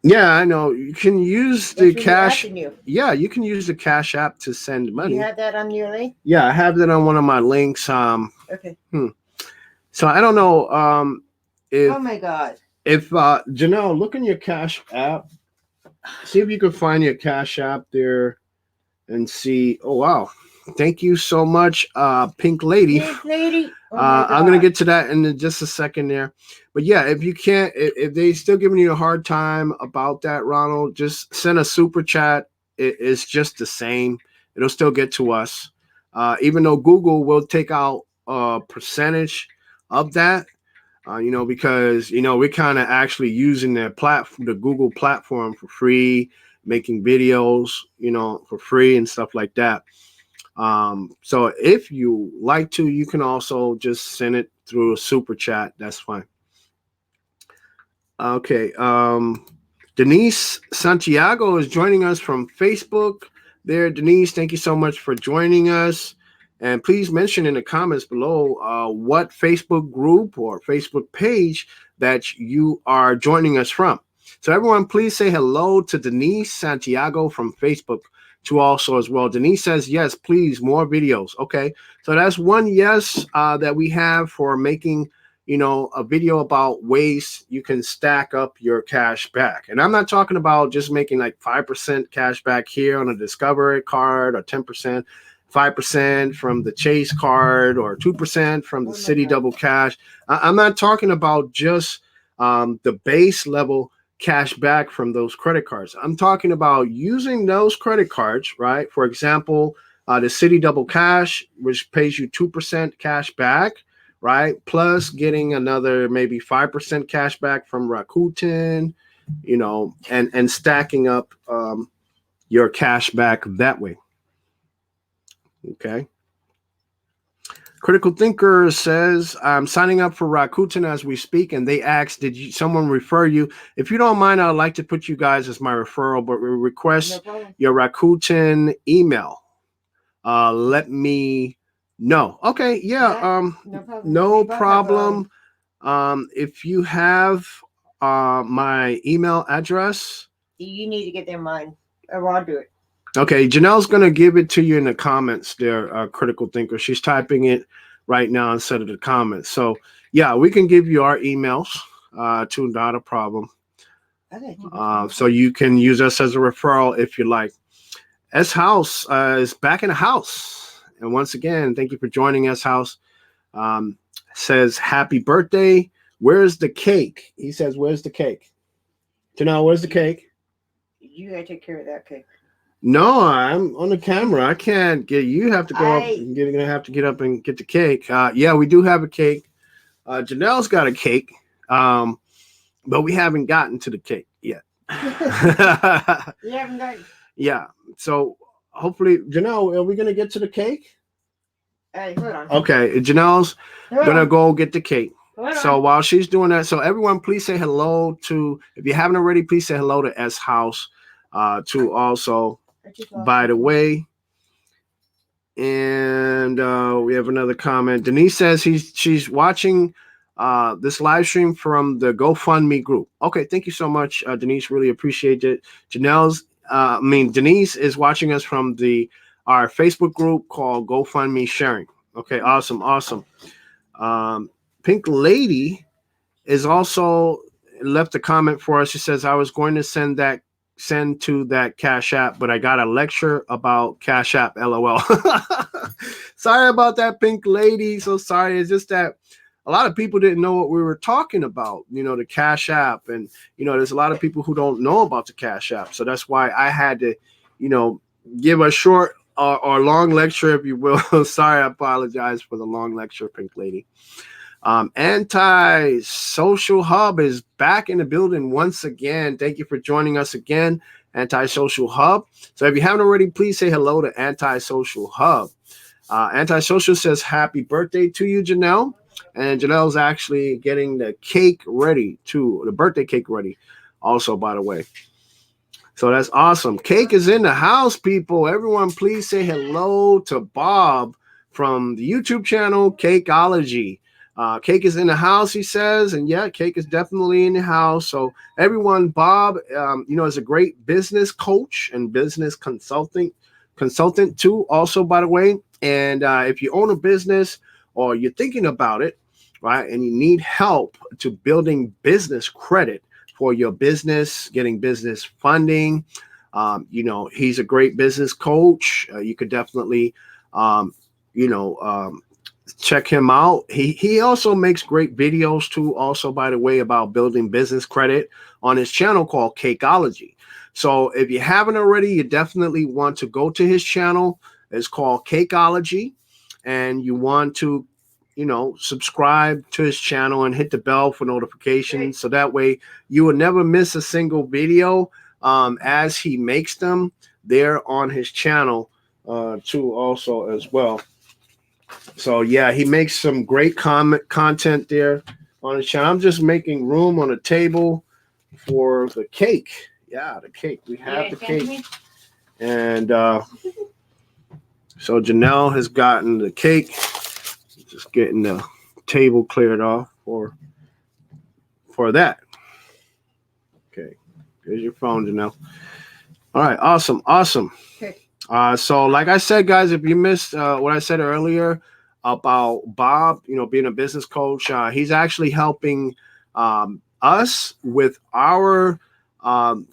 Yeah, I know. You can use the That's what you're cash. asking you. Yeah, you can use the Cash App to send money. You have that on your link? Yeah, I have that on one of my links. Okay. So I don't know. If Oh my God. if Janelle, look in your Cash App. See if you can find your Cash App there and see. Oh wow. Thank you so much, Pink Lady. Pink Lady. Oh I'm gonna get to that in just a second there, but yeah, if you can't, if they still giving you a hard time about that, Ronald, just send a super chat. It's just the same. It'll still get to us, even though Google will take out a percentage of that. Because we're kind of actually using the Google platform for free, making videos, for free and stuff like that. So if you like to, you can also just send it through a super chat. That's fine. Okay. Denise Santiago is joining us from Facebook. There, Denise, thank you so much for joining us. And please mention in the comments below what Facebook group or Facebook page that you are joining us from. So everyone, please say hello to Denise Santiago from Facebook too also as well. Denise says, yes, please, more videos. Okay, so that's one yes that we have for making, a video about ways you can stack up your cash back. And I'm not talking about just making like 5% cash back here on a Discover card or 10%. 5% from the Chase card or 2% from the City Double Cash. I'm not talking about just the base level cash back from those credit cards. I'm talking about using those credit cards, right? For example, the City Double Cash, which pays you 2% cash back, right? Plus getting another maybe 5% cash back from Rakuten, and stacking up your cash back that way. Okay. Critical Thinker says, I'm signing up for Rakuten as we speak, and they asked, did someone refer you? If you don't mind, I'd like to put you guys as my referral, but we request your Rakuten email. Let me know. Okay, yeah, no problem. If you have my email address. You need to get them mine, or I'll do it. Okay, Janelle's going to give it to you in the comments there, Critical Thinker. She's typing it right now instead of the comments. So, yeah, we can give you our emails, too, not a problem. So you can use us as a referral if you like. S House is back in the house. And once again, thank you for joining S House. Says, happy birthday. Where's the cake? He says, where's the cake? Janelle, where's the cake? You got to take care of that cake. No, I'm on the camera. I can't get. You have to go up. You're gonna have to get up and get the cake. Yeah, we do have a cake. Janelle's got a cake, but we haven't gotten to the cake yet. You haven't gotten. Yeah. So hopefully, Janelle, are we gonna get to the cake? Hey, hold on. Okay, Janelle's gonna go get the cake. So while she's doing that, so everyone, please say hello to. If you haven't already, please say hello to S House. To also. By the way, and we have another comment. Denise says she's watching this live stream from the GoFundMe group. Okay, thank you so much, Denise. Really appreciate it. Denise is watching us from our Facebook group called GoFundMe Sharing. Okay, awesome. Pink Lady is also left a comment for us. She says, I was going to send to that Cash App, but I got a lecture about Cash App, LOL. Sorry about that, Pink Lady. So sorry. It's just that a lot of people didn't know what we were talking about, the Cash App. And, there's a lot of people who don't know about the Cash App. So that's why I had to, give a short or long lecture, if you will. Sorry, I apologize for the long lecture, Pink Lady. Anti-Social Hub is back in the building once again. Thank you for joining us again, Anti-Social Hub. So if you haven't already, please say hello to Anti-Social Hub. Anti-Social says happy birthday to you, Janelle. And Janelle's actually getting the cake ready too, the birthday cake ready also, by the way. So that's awesome. Cake is in the house, people. Everyone, please say hello to Bob from the YouTube channel Cakeology. Cake is in the house, he says, and yeah, Cake is definitely in the house. So everyone, Bob, is a great business coach and business consultant too. Also, by the way, and if you own a business or you're thinking about it, right, and you need help to building business credit for your business, getting business funding, he's a great business coach. You could definitely, check him out. He also makes great videos too, also, by the way, about building business credit on his channel called Cakeology. So if you haven't already, you definitely want to go to his channel. It's called Cakeology, and you want to subscribe to his channel and hit the bell for notifications, so that way you will never miss a single video as he makes them there on his channel too, also as well. So yeah, he makes some great content there on his channel. I'm just making room on the table for the cake. Yeah, the cake. We have the cake. And so Janelle has gotten the cake. Just getting the table cleared off for that. Okay, here's your phone, Janelle. All right, awesome. Okay. So like I said, guys, if you missed what I said earlier about Bob, being a business coach, he's actually helping us with our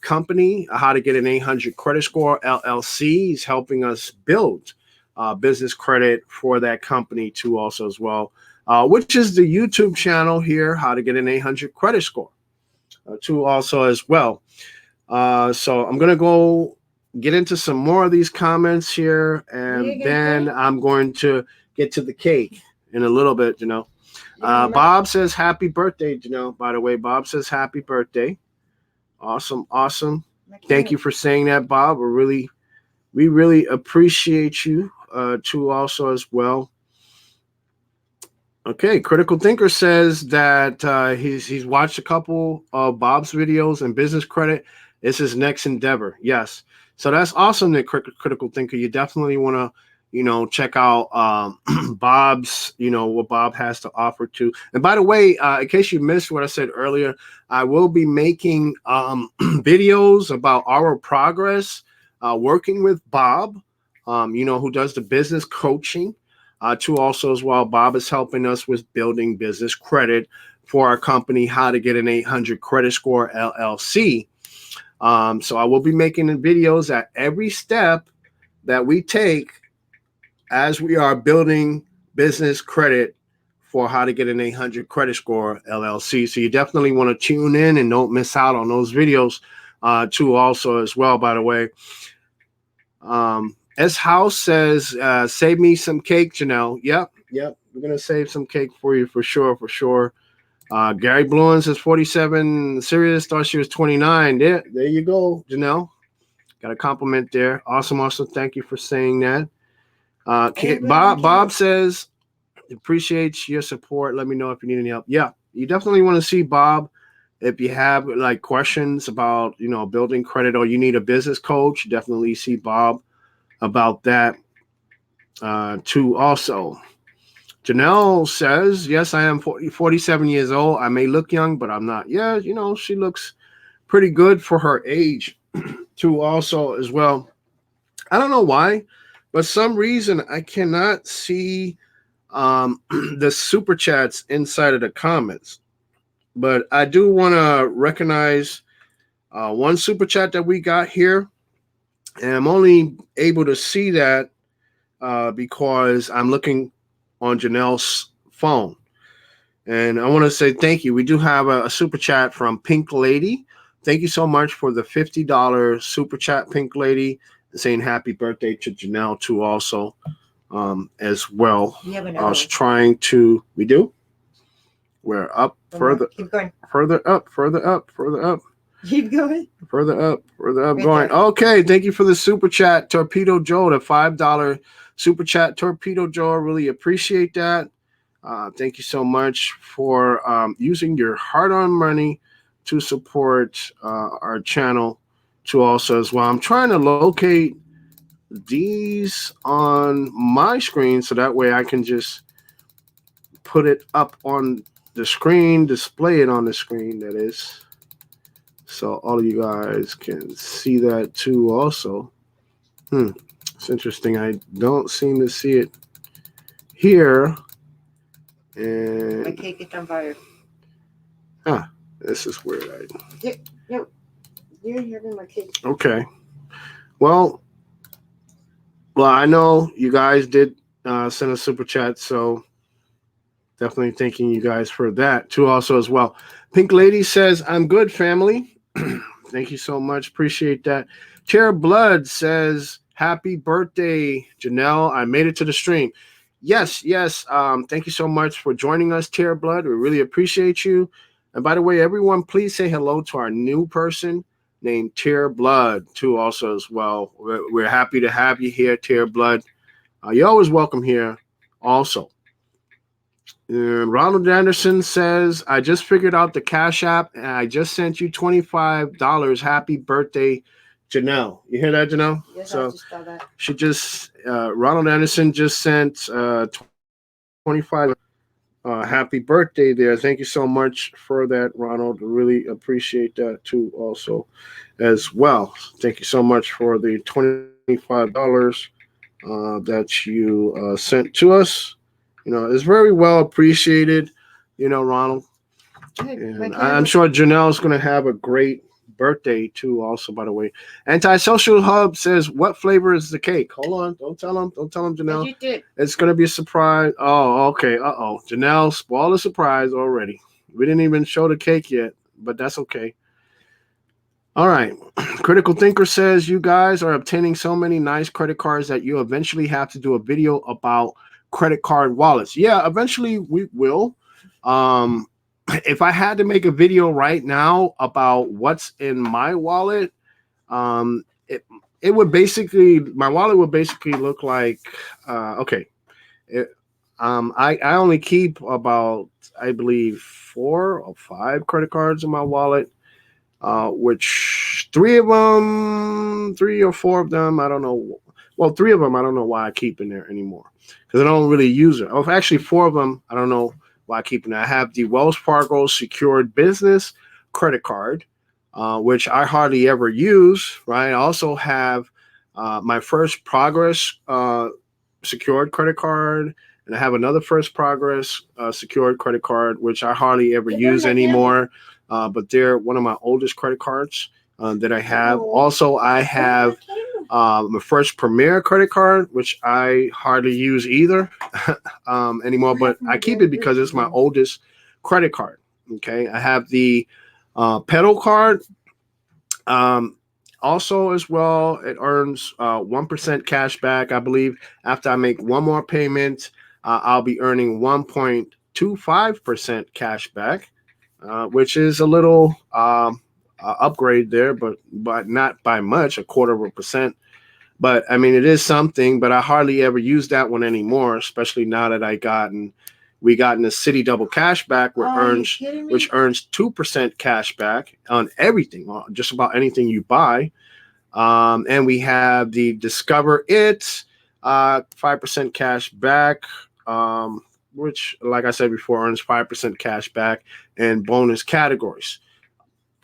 company, How to Get an 800 Credit Score LLC. He's helping us build business credit for that company too, also as well, which is the YouTube channel here, How to Get an 800 Credit Score too, also as well. So I'm gonna go get into some more of these comments here, and then I'm going to get to the cake in a little bit. Bob says happy birthday, by the way. Bob says happy birthday. Awesome. Thank you for saying that, Bob. We really appreciate you too, also as well. Okay, Critical Thinker says that he's watched a couple of Bob's videos, and business credit is his next endeavor. Yes, so that's awesome, that Critical Thinker. You definitely want to check out Bob's, what Bob has to offer too. And by the way, in case you missed what I said earlier, I will be making videos about our progress working with Bob, who does the business coaching too, also as well. Bob is helping us with building business credit for our company, How to Get an 800 Credit Score LLC. So I will be making the videos at every step that we take as we are building business credit for How to Get an 800 Credit Score LLC. So you definitely want to tune in and don't miss out on those videos too, also as well, by the way. S House says, save me some cake, Janelle. Yep. We're going to save some cake for you for sure. Gary Blouin says 47. Serious, thought she was 29. There you go, Janelle. Got a compliment there. Awesome. Thank you for saying that. Bob says, appreciate your support. Let me know if you need any help. Yeah, you definitely want to see Bob if you have like questions about, building credit, or you need a business coach. Definitely see Bob about that too, also. Janelle says, yes, I am 47 years old. I may look young, but I'm not. Yeah, she looks pretty good for her age too, also as well. I don't know why, but some reason I cannot see the super chats inside of the comments. But I do want to recognize one super chat that we got here. And I'm only able to see that because I'm looking on Janelle's phone. And I want to say thank you. We do have a super chat from Pink Lady. Thank you so much for the $50 super chat, Pink Lady, saying happy birthday to Janelle too, also as well. I was trying to. We do. We're up further. Keep going. Further up. Keep going. Further up, Right going. there. Okay, thank you for the super chat, Torpedo Joe, the $5 super chat, Torpedo Joe. I really appreciate that. Thank you so much for using your hard-earned money to support our channel too also as well. I'm trying to locate these on my screen so that way I can just put it up on the screen, display it on the screen, that is. So all of you guys can see that too also. It's interesting. I don't seem to see it here. And My cake is on fire. This is weird. No, you're having my cake. Okay. Well, I know you guys did send a super chat, so definitely thanking you guys for that too also as well. Pink Lady says, I'm good, family. Thank you so much. Appreciate that. Chair Blood says, happy birthday, Janelle. I made it to the stream. Yes. Thank you so much for joining us, Chair Blood. We really appreciate you. And by the way, everyone, please say hello to our new person named Chair Blood too also as well. We're happy to have you here, Chair Blood. You're always welcome here also. Ronald Anderson says, I just figured out the Cash App and I just sent you $25. Happy birthday, Janelle. You hear that, Janelle? Yes, So I just saw that. she just, Ronald Anderson just sent 25. Happy birthday there. Thank you so much for that, Ronald. Really appreciate that too also as well. Thank you so much for the $25 that you sent to us. It's very well appreciated, Ronald. And I'm sure Janelle's going to have a great birthday, too, also, by the way. Antisocial Hub says, what flavor is the cake? Hold on. Don't tell him, Janelle. You did. It's going to be a surprise. Oh, okay. Uh-oh. Janelle spoiled the surprise already. We didn't even show the cake yet, but that's okay. All right. Critical Thinker says, you guys are obtaining so many nice credit cards that you eventually have to do a video about credit card wallets. Yeah, eventually we will. If I had to make a video right now about what's in my wallet, it would basically, my wallet would basically look like, I only keep about, I believe, 4 or 5 credit cards in my wallet, which 3 or 4 of them, I don't know. Well, 3 of them, I don't know why I keep in there anymore because I don't really use it. Oh, actually, 4 of them, I don't know why I keep in there. I have the Wells Fargo secured business credit card, which I hardly ever use, right? I also have my First Progress secured credit card, and I have another First Progress secured credit card, which I hardly ever use anymore, but they're one of my oldest credit cards that I have. Also, I have my First Premier credit card, which I hardly use either anymore, but I keep it because it's my oldest credit card. Okay, I have the Pedal card. Also, as well, it earns 1% cash back. I believe after I make one more payment, I'll be earning 1.25% cash back, which is a little upgrade there, but not by much, 1/4%. But I mean, it is something. But I hardly ever use that one anymore, especially now that we got in the City Double cash back, which earns 2% cash back on everything, on just about anything you buy. And we have the Discover It 5% cash back, which, like I said before, earns 5% cash back in bonus categories.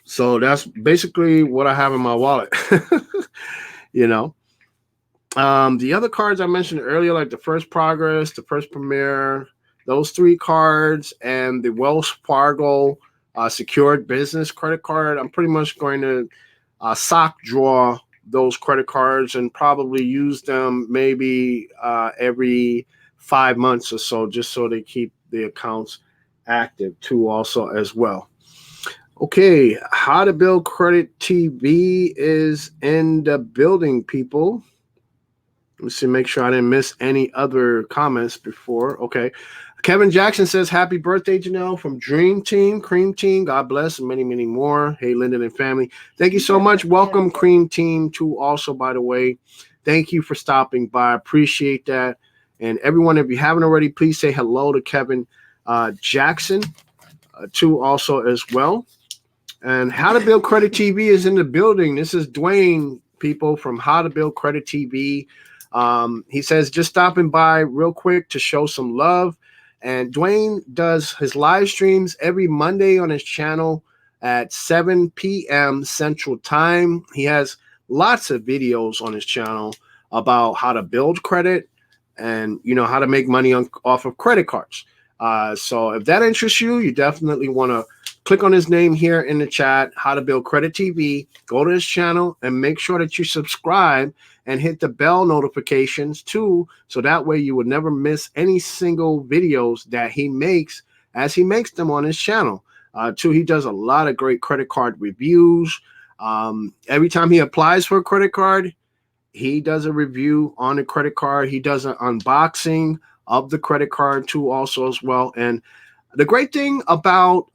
So that's basically what I have in my wallet. The other cards I mentioned earlier, like the First Progress, the First Premier, those 3 cards, and the Wells Fargo secured business credit card, I'm pretty much going to sock draw those credit cards and probably use them maybe every 5 months or so, just so they keep the accounts active too also as well. Okay, How to Build Credit TV is in the building, people. Let me see, make sure I didn't miss any other comments before. Okay. Kevin Jackson says, happy birthday, Janelle, from Dream Team, Cream Team. God bless, and many, many more. Hey, Lyndon and family. Thank you so much. Welcome, Cream Team, too, also, by the way. Thank you for stopping by. Appreciate that. And everyone, if you haven't already, please say hello to Kevin Jackson, too, also, as well. And How to Build Credit TV is in the building. This is Dwayne, people, from How to Build Credit TV. He says, just stopping by real quick to show some love. And Dwayne does his live streams every Monday on his channel at 7 p.m. Central Time. He has lots of videos on his channel about how to build credit and, you know, how to make money off of credit cards. So if that interests you, you definitely want to click on his name here in the chat, How to Build Credit TV, go to his channel and make sure that you subscribe and hit the bell notifications too. So that way you will never miss any single videos that he makes as he makes them on his channel. Too, he does a lot of great credit card reviews. Every time he applies for a credit card, he does a review on the credit card. He does an unboxing of the credit card too also as well. And the great thing about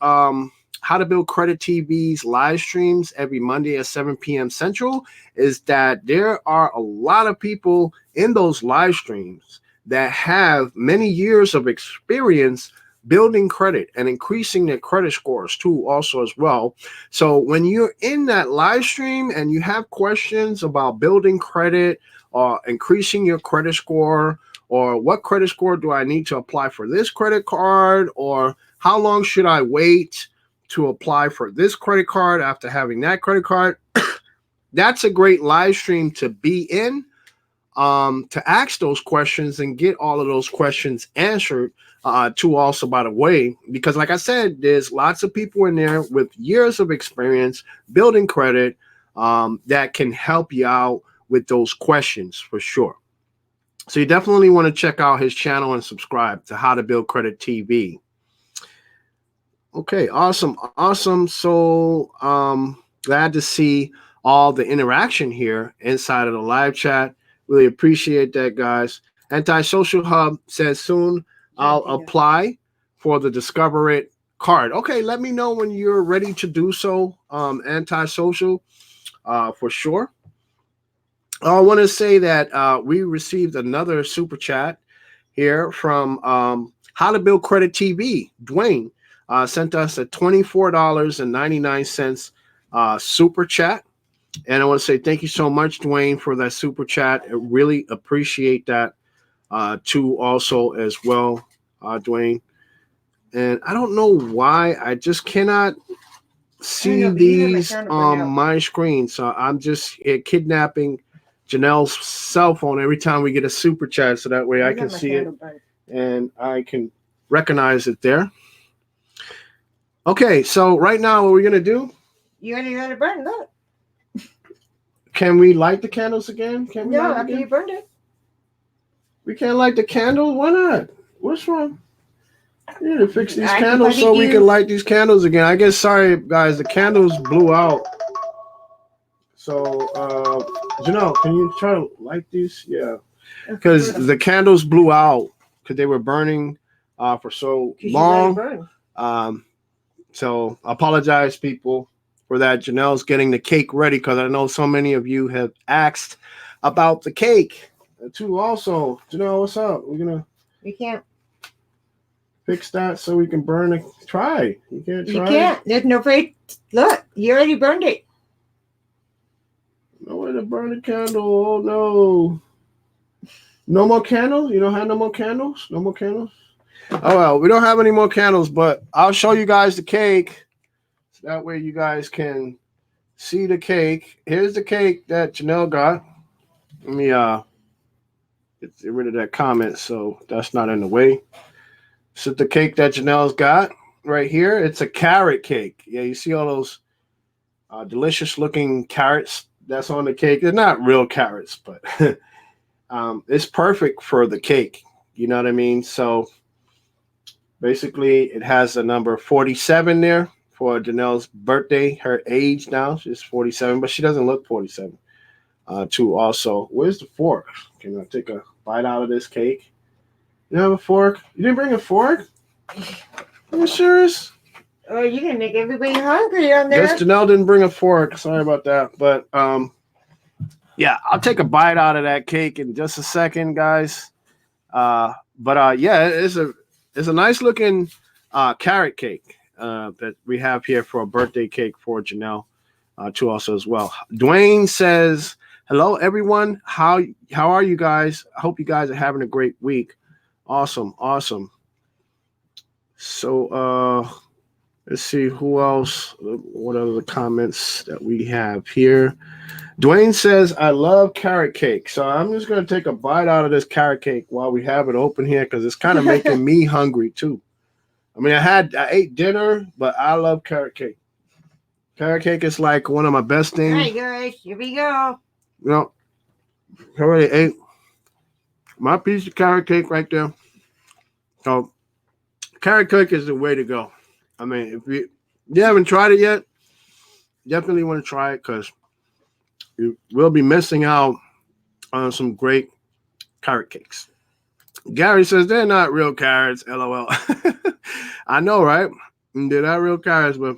How to Build Credit TV's live streams every Monday at 7 p.m. Central is that there are a lot of people in those live streams that have many years of experience building credit and increasing their credit scores too also as well. So when you're in that live stream and you have questions about building credit or increasing your credit score, or what credit score do I need to apply for this credit card, or how long should I wait to apply for this credit card after having that credit card, that's a great live stream to be in, to ask those questions and get all of those questions answered too also, by the way, because like I said, there's lots of people in there with years of experience building credit that can help you out with those questions for sure. So you definitely want to check out his channel and subscribe to How to Build Credit TV. Okay, awesome. So glad to see all the interaction here inside of the live chat. Really appreciate that, guys. Antisocial Hub says soon I'll apply for the Discover It card. Okay, let me know when you're ready to do so, Antisocial, for sure. I want to say that we received another super chat here from How to Build Credit TV. Dwayne sent us a $24.99 super chat. And I want to say thank you so much, Dwayne, for that super chat. I really appreciate that too also as well, Dwayne. And I don't know why I just cannot see these on my screen. So I'm just kidnapping Janelle's cell phone every time we get a super chat, so that way I can see it and I can recognize it there. Okay, so right now what we're gonna do? You already let it burn. Look. Can we light the candles again? Can we? No, after you burned it. We can't light the candle. Why not? What's wrong? We need to fix these candles so we can light these candles again. I guess, sorry guys, the candles blew out. So, Janelle, can you try to light these? Yeah, because the candles blew out because they were burning for so long. So, I apologize, people, for that. Janelle's getting the cake ready because I know so many of you have asked about the cake too. Also, Janelle, what's up? We can't fix that so we can burn it. Try. You can't try. You can't. There's no way. Look, you already burned it. No way to burn the candle. Oh no. No more candles? You don't have no more candles? No more candles? Oh well, we don't have any more candles, but I'll show you guys the cake. So that way you guys can see the cake. Here's the cake that Janelle got. Let me get rid of that comment so that's not in the way. This is the cake that Janelle's got right here. It's a carrot cake. Yeah, you see all those delicious looking carrots that's on the cake. They're not real carrots, but it's perfect for the cake. You know what I mean? So basically it has a number 47 there for Janelle's birthday. Her age now, she's 47, but she doesn't look 47. Too also. Where's the fork? Can I take a bite out of this cake? You have a fork? You didn't bring a fork? Are you serious? Oh, you can make everybody hungry on there. Guess Janelle didn't bring a fork. Sorry about that. But yeah, I'll take a bite out of that cake in just a second, guys. But yeah, it's a nice looking carrot cake. that we have here for a birthday cake for Janelle, too, also as well. Dwayne says, "Hello, everyone. How are you guys? I hope you guys are having a great week. Awesome. So, let's see who else. What are the comments that we have here? Dwayne says, I love carrot cake. So I'm just going to take a bite out of this carrot cake while we have it open here because it's kind of making me hungry too. I mean, I ate dinner, but I love carrot cake. Carrot cake is like one of my best All things. right, guys, here we go. You know, I already ate my piece of carrot cake right there. So carrot cake is the way to go. I mean, if you haven't tried it yet, definitely want to try it because you will be missing out on some great carrot cakes. Gary says they're not real carrots, LOL. I know, right? They're not real carrots, but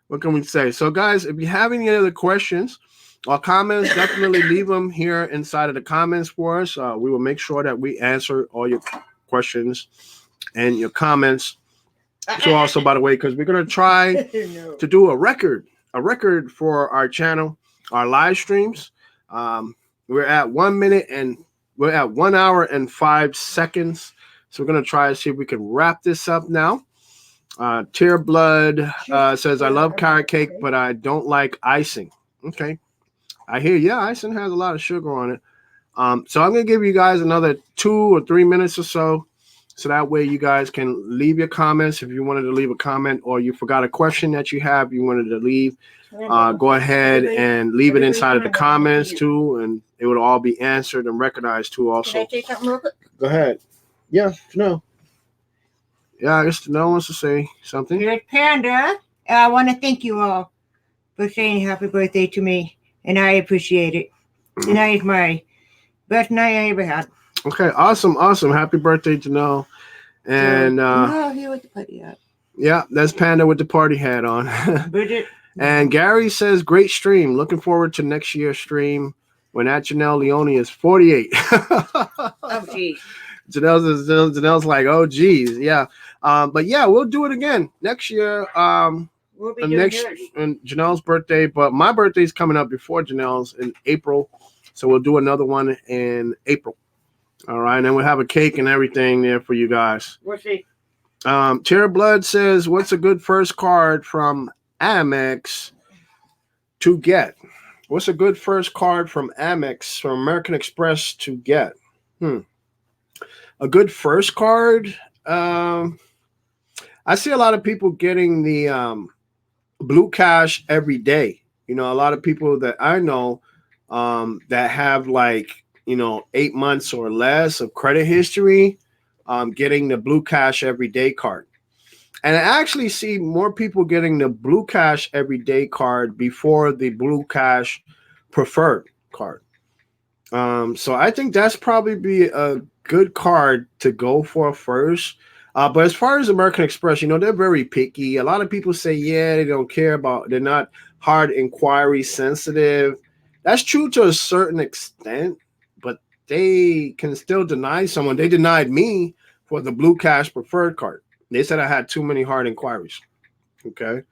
what can we say? So, guys, if you have any other questions or comments, definitely leave them here inside of the comments for us. We will make sure that we answer all your questions and your comments. So, also, by the way, because we're going to try to do a record for our channel, our live streams. We're at 1 minute and we're at 1 hour and 5 seconds. So we're going to try to see if we can wrap this up now. Tear Blood says, I love carrot cake, but I don't like icing. Okay. I hear, yeah, icing has a lot of sugar on it. So I'm going to give you guys another 2 or 3 minutes or so. So that way you guys can leave your comments. If you wanted to leave a comment or you forgot a question that you have, you wanted to leave, go ahead and leave it inside of the comments too. And it would all be answered and recognized too also. Can I say something real quick? Go ahead. Yeah, no. Yeah, I guess Janelle wants to say something. Here's Panda. I want to thank you all for saying happy birthday to me. And I appreciate it. Tonight is my best night I ever had. Okay, awesome. Happy birthday, Janelle. And he was the party hat. yeah, that's Panda with the party hat on. Bridget. And Gary says, great stream. Looking forward to next year's stream when that Janelle Leoni is 48. Oh, geez. Janelle's like, oh, geez. Yeah. But yeah, we'll do it again next year. We'll be doing and Janelle's birthday, but my birthday's coming up before Janelle's in April. So we'll do another one in April. All right, and then we'll have a cake and everything there for you guys. We'll see. Tear Blood says, what's a good first card from Amex to get? What's a good first card from Amex, from American Express to get? A good first card? I see a lot of people getting the Blue Cash every day. You know, a lot of people that I know that have like, 8 months or less of credit history, getting the Blue Cash Everyday card. And I actually see more people getting the Blue Cash Everyday card before the Blue Cash Preferred card. So I think that's probably be a good card to go for first. But as far as American Express, they're very picky. A lot of people say, yeah, they don't care about, they're not hard inquiry sensitive. That's true to a certain extent. They can still deny someone. They denied me for the Blue Cash Preferred card. They said I had too many hard inquiries. Okay.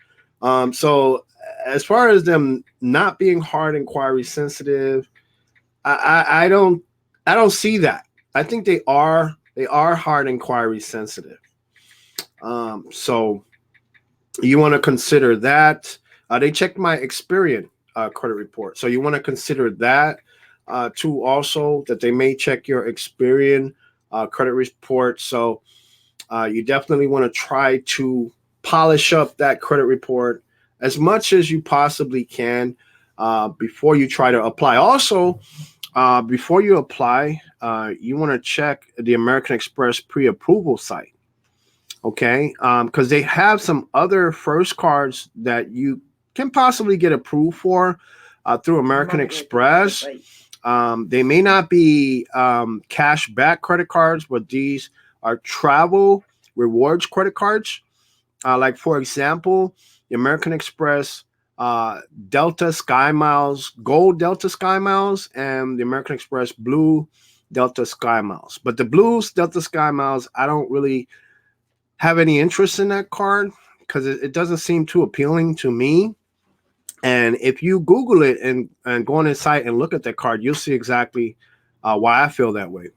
So as far as them not being hard inquiry sensitive, I don't see that. I think they are hard inquiry sensitive. So you want to consider that. They checked my Experian credit report. So you want to consider that. Too, also that they may check your Experian credit report. So you definitely want to try to polish up that credit report as much as you possibly can before you try to apply. Also, before you apply, you want to check the American Express pre-approval site. Okay, because they have some other first cards that you can possibly get approved for through American Express. They may not be cash back credit cards, but these are travel rewards credit cards. Like, for example, the American Express Delta Sky Miles, Gold Delta Sky Miles, and the American Express Blue Delta Sky Miles. But the Blue Delta Sky Miles, I don't really have any interest in that card because it doesn't seem too appealing to me. And if you Google it and go on the site and look at that card, you'll see exactly why I feel that way.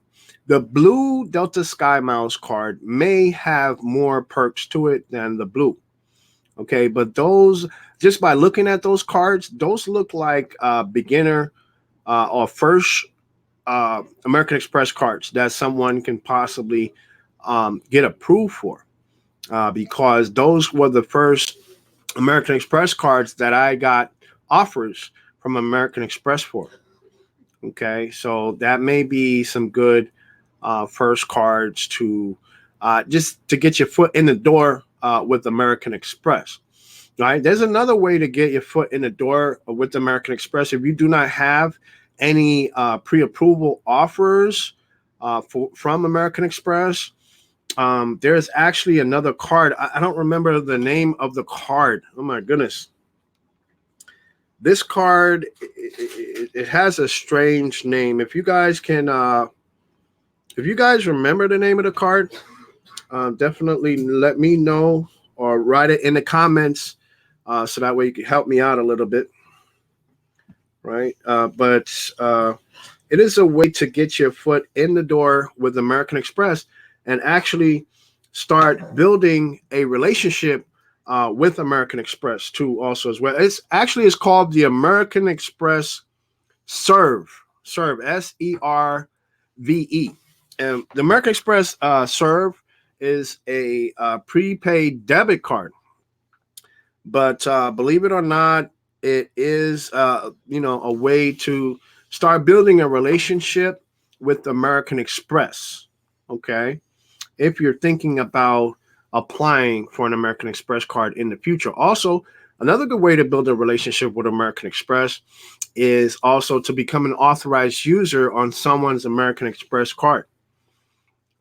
The blue Delta Sky Miles card may have more perks to it than the blue. Okay, but those, just by looking at those cards, those look like beginner or first American Express cards that someone can possibly get approved for, because those were the first American Express cards that I got offers from American Express for. Okay, so that may be some good first cards to just to get your foot in the door with American Express. Right, there's another way to get your foot in the door with American Express. If you do not have any pre-approval offers from American Express, there's actually another card. I don't remember the name of the card. Oh my goodness. This card, it has a strange name. If you guys can, if you guys remember the name of the card, definitely let me know or write it in the comments so that way you can help me out a little bit. Right. But it is a way to get your foot in the door with American Express and actually start building a relationship with American Express too, also as well. It's called the American Express Serve, Serve. And the American Express Serve is a prepaid debit card, but believe it or not, it is a way to start building a relationship with American Express. Okay, if you're thinking about applying for an American Express card in the future. Also, another good way to build a relationship with American Express is also to become an authorized user on someone's American Express card.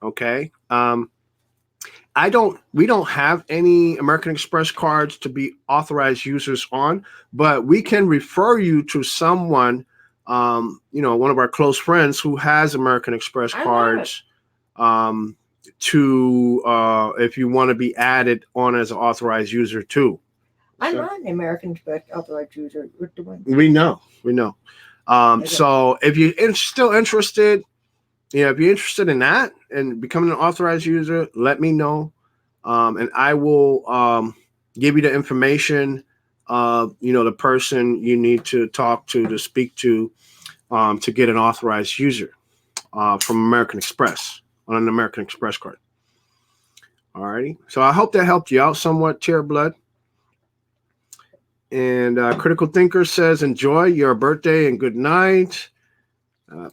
Okay. We don't have any American Express cards to be authorized users on, but we can refer you to someone, one of our close friends who has American Express cards, to if you want to be added on as an authorized user too. I'm not an American Express authorized user. We know. So if you're still interested, if you're interested in that and becoming an authorized user, let me know. And I will give you the information of, the person you need to talk to speak to get an authorized user from American Express on an American Express card. All righty. So I hope that helped you out somewhat, Tear Blood. And Critical Thinker says, enjoy your birthday and good night.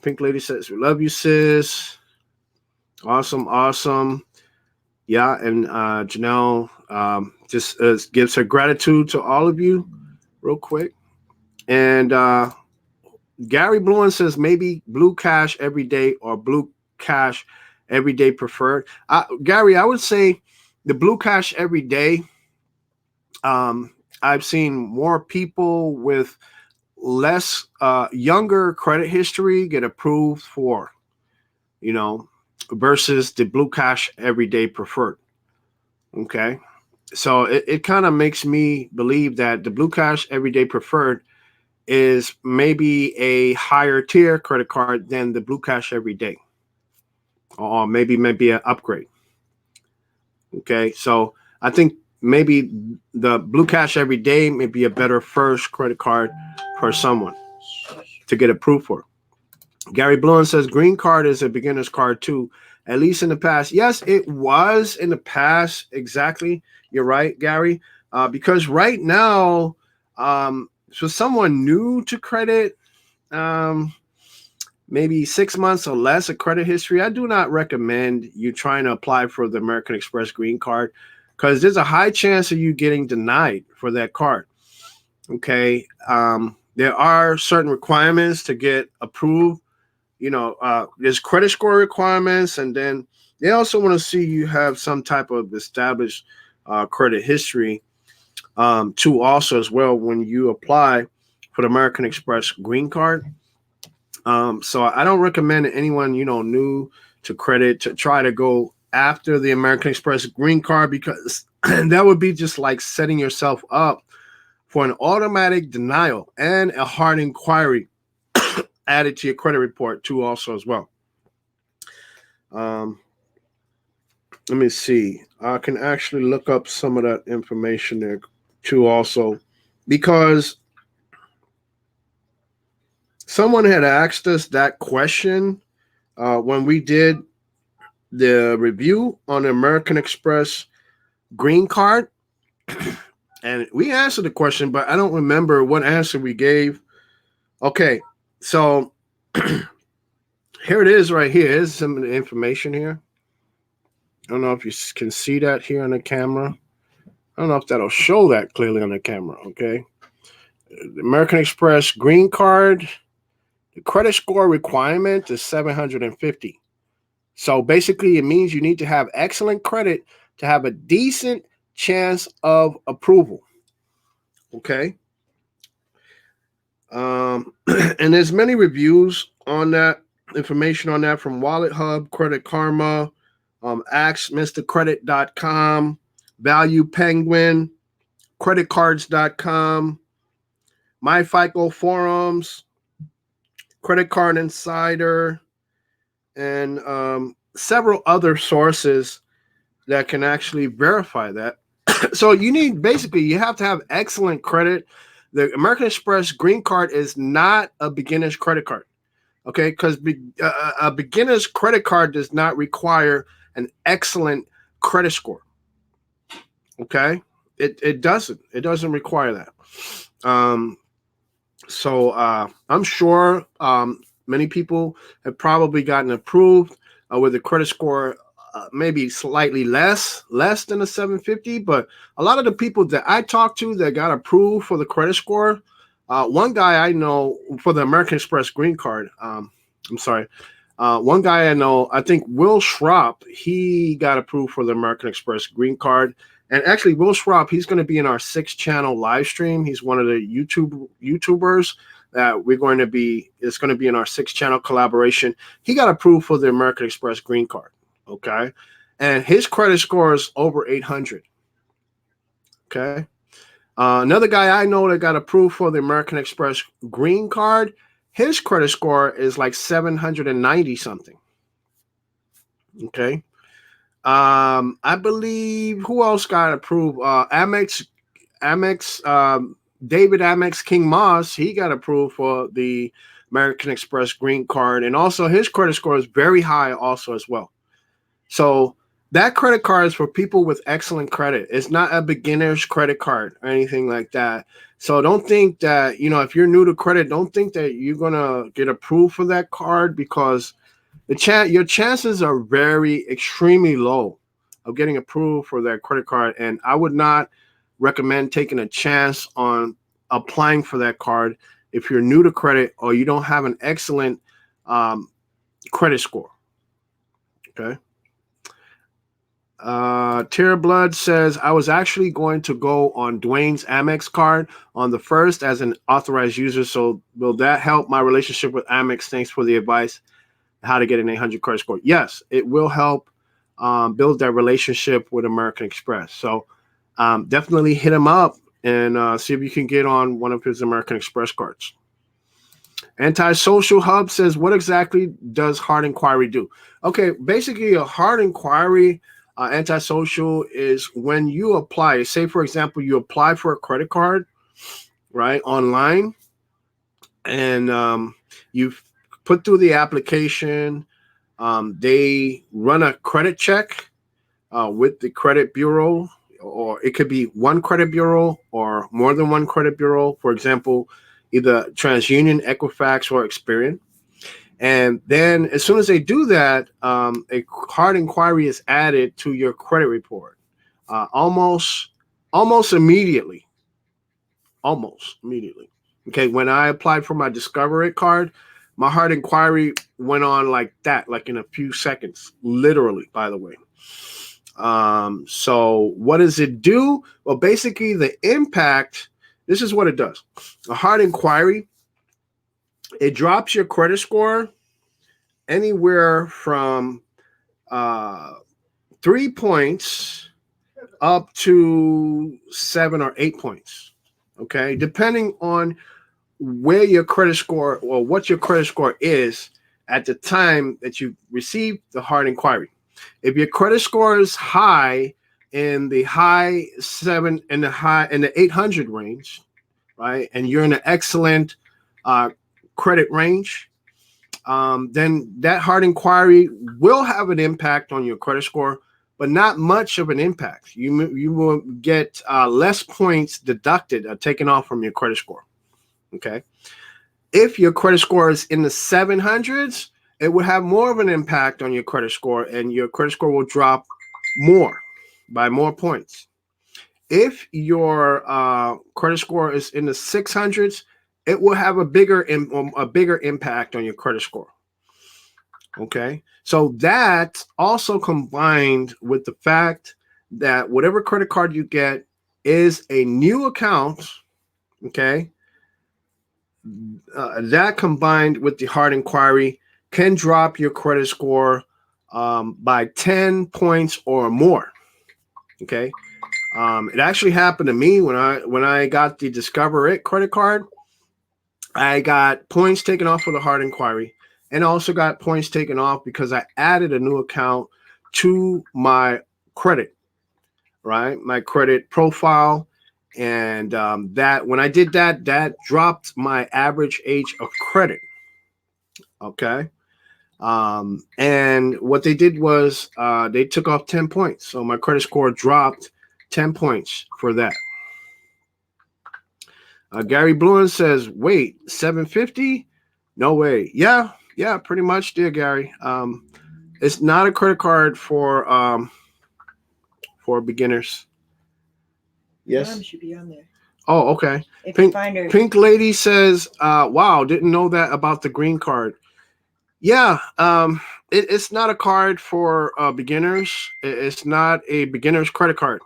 Pink Lady says, we love you, sis. Awesome. Yeah, and Janelle just gives her gratitude to all of you real quick. And Gary Blouin says maybe Blue Cash every day or Blue Cash every day preferred. Gary, I would say the Blue Cash every day. I've seen more people with less younger credit history get approved for, versus the Blue Cash everyday preferred. Okay. So it kind of makes me believe that the Blue Cash everyday preferred is maybe a higher tier credit card than the Blue Cash everyday, or maybe an upgrade. Okay. So I think maybe the Blue Cash everyday may be a better first credit card for someone to get approved for. Gary Blouin says green card is a beginner's card too, at least in the past. Yes, it was in the past. Exactly. You're right, Gary. Because right now, for someone new to credit, maybe 6 months or less of credit history, I do not recommend you trying to apply for the American Express green card, because there's a high chance of you getting denied for that card. Okay. There are certain requirements to get approved. There's credit score requirements, and then they also want to see you have some type of established credit history too, also as well when you apply for the American Express green card. So I don't recommend anyone new to credit to try to go after the American Express green card, because And that would be just like setting yourself up for an automatic denial and a hard inquiry added to your credit report too, also as well. Let me see. I can actually look up some of that information there too, also, because someone had asked us that question when we did the review on the American Express green card. And we answered the question, but I don't remember what answer we gave. Okay, so here it is right here. Here's some of the information here. I don't know if you can see that here on the camera. I don't know if that'll show that clearly on the camera, okay? The American Express green card, the credit score requirement is 750. So basically it means you need to have excellent credit to have a decent chance of approval, okay? And there's many reviews on that, information on that from Wallet Hub, Credit Karma, AskMrCredit.com, Value Penguin, CreditCards.com, MyFICO Forums, Credit Card Insider, and several other sources that can actually verify that. So you have to have excellent credit. The American Express green card is not a beginner's credit card, okay? Because a beginner's credit card does not require an excellent credit score, okay? It doesn't require that. So I'm sure many people have probably gotten approved with a credit score maybe slightly less than a 750, but a lot of the people that I talked to that got approved for the credit score, one guy I know for the American Express green card, one guy I know, I think Will Schropp, he got approved for the American Express green card. And actually, Will Schropp, he's going to be in our 6-channel live stream. He's one of the YouTubers that it's going to be in our 6-channel collaboration. He got approved for the American Express green card, okay? And his credit score is over 800, okay? Another guy I know that got approved for the American Express green card, his credit score is like 790 something, okay? I believe who else got approved? Amex, David Amex King Moss, he got approved for the American Express green card, and also his credit score is very high also as well. So that credit card is for people with excellent credit. It's not a beginner's credit card or anything like that. So don't think that, if you're new to credit, don't think that you're going to get approved for that card, because your chances are extremely low of getting approved for that credit card. And I would not recommend taking a chance on applying for that card if you're new to credit or you don't have an excellent credit score. Okay. Tara Blood says, I was actually going to go on Dwayne's Amex card on the 1st as an authorized user. So will that help my relationship with Amex? Thanks for the advice. How to get an 800 credit score. Yes, it will help build that relationship with American Express. So definitely hit him up and see if you can get on one of his American Express cards. Antisocial Hub says, what exactly does hard inquiry do? Okay, basically a hard inquiry, antisocial, is when you apply. Say, for example, you apply for a credit card, right, online, and you've put through the application. They run a credit check with the credit bureau, or it could be one credit bureau or more than one credit bureau. For example, either TransUnion, Equifax, or Experian. And then as soon as they do that, a hard inquiry is added to your credit report almost immediately. Almost immediately. Okay, when I applied for my Discover It card, my hard inquiry went on like that, like in a few seconds, literally, by the way. So what does it do? Well, basically the impact, this is what it does. A hard inquiry, it drops your credit score anywhere from 3 points up to 7 or 8 points. Okay, depending on where your credit score or what your credit score is at the time that you receive the hard inquiry. If your credit score is high in the high 7 in the 800 range, right, and you're in an excellent credit range, then that hard inquiry will have an impact on your credit score, but not much of an impact. You will get less points deducted or taken off from your credit score. Okay. If your credit score is in the 700s, it will have more of an impact on your credit score, and your credit score will drop more by more points. If your credit score is in the 600s, it will have a bigger impact on your credit score. Okay, so that also combined with the fact that whatever credit card you get is a new account. Okay, that combined with the hard inquiry can drop your credit score by 10 points or more. Okay, it actually happened to me when I got the Discover It credit card. I got points taken off for the hard inquiry, and also got points taken off because I added a new account to my credit, right? My credit profile. And that when I did that, that dropped my average age of credit. Okay. And what they did was they took off 10 points. So my credit score dropped 10 points for that. Gary Blouin says, wait, 750? No way. Yeah, pretty much, dear Gary. It's not a credit card for beginners. Yes. Should be on there. Oh, okay. If Pink, you find her. Pink Lady says, wow, didn't know that about the green card. Yeah, it's not a card for beginners. It's not a beginner's credit card.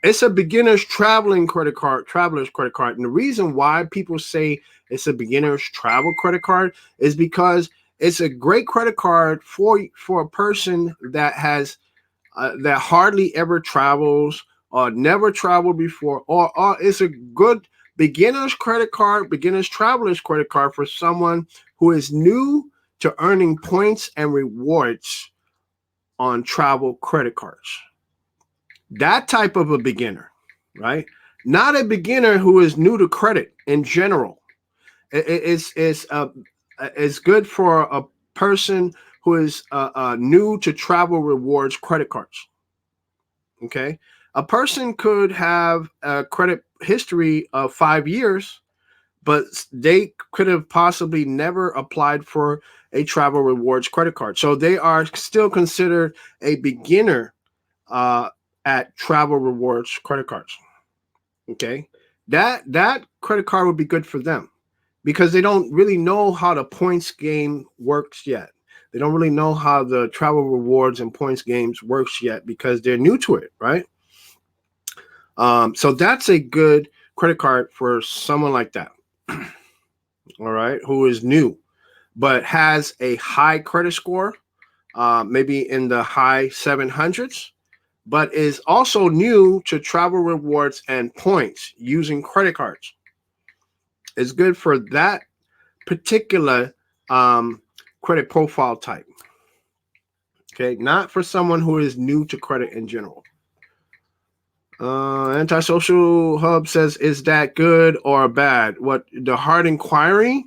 It's a beginner's traveler's credit card. And the reason why people say it's a beginner's travel credit card is because it's a great credit card for a person that has that hardly ever travels or never traveled before, or it's a good beginner's credit card, beginner's traveler's credit card for someone who is new to earning points and rewards on travel credit cards. That type of a beginner, right? Not a beginner who is new to credit in general. It's good for a person who is new to travel rewards credit cards. Okay, a person could have a credit history of 5 years, but they could have possibly never applied for a travel rewards credit card. So they are still considered a beginner at travel rewards credit cards. Okay, that credit card would be good for them because they don't really know how the points game works yet. They don't really know how the travel rewards and points games works yet because they're new to it, right? So that's a good credit card for someone like that. All right, who is new but has a high credit score, maybe in the high 700s, but is also new to travel rewards and points using credit cards. It's good for that particular credit profile type. Okay, not for someone who is new to credit in general. Antisocial Hub says, is that good or bad? What, the hard inquiry?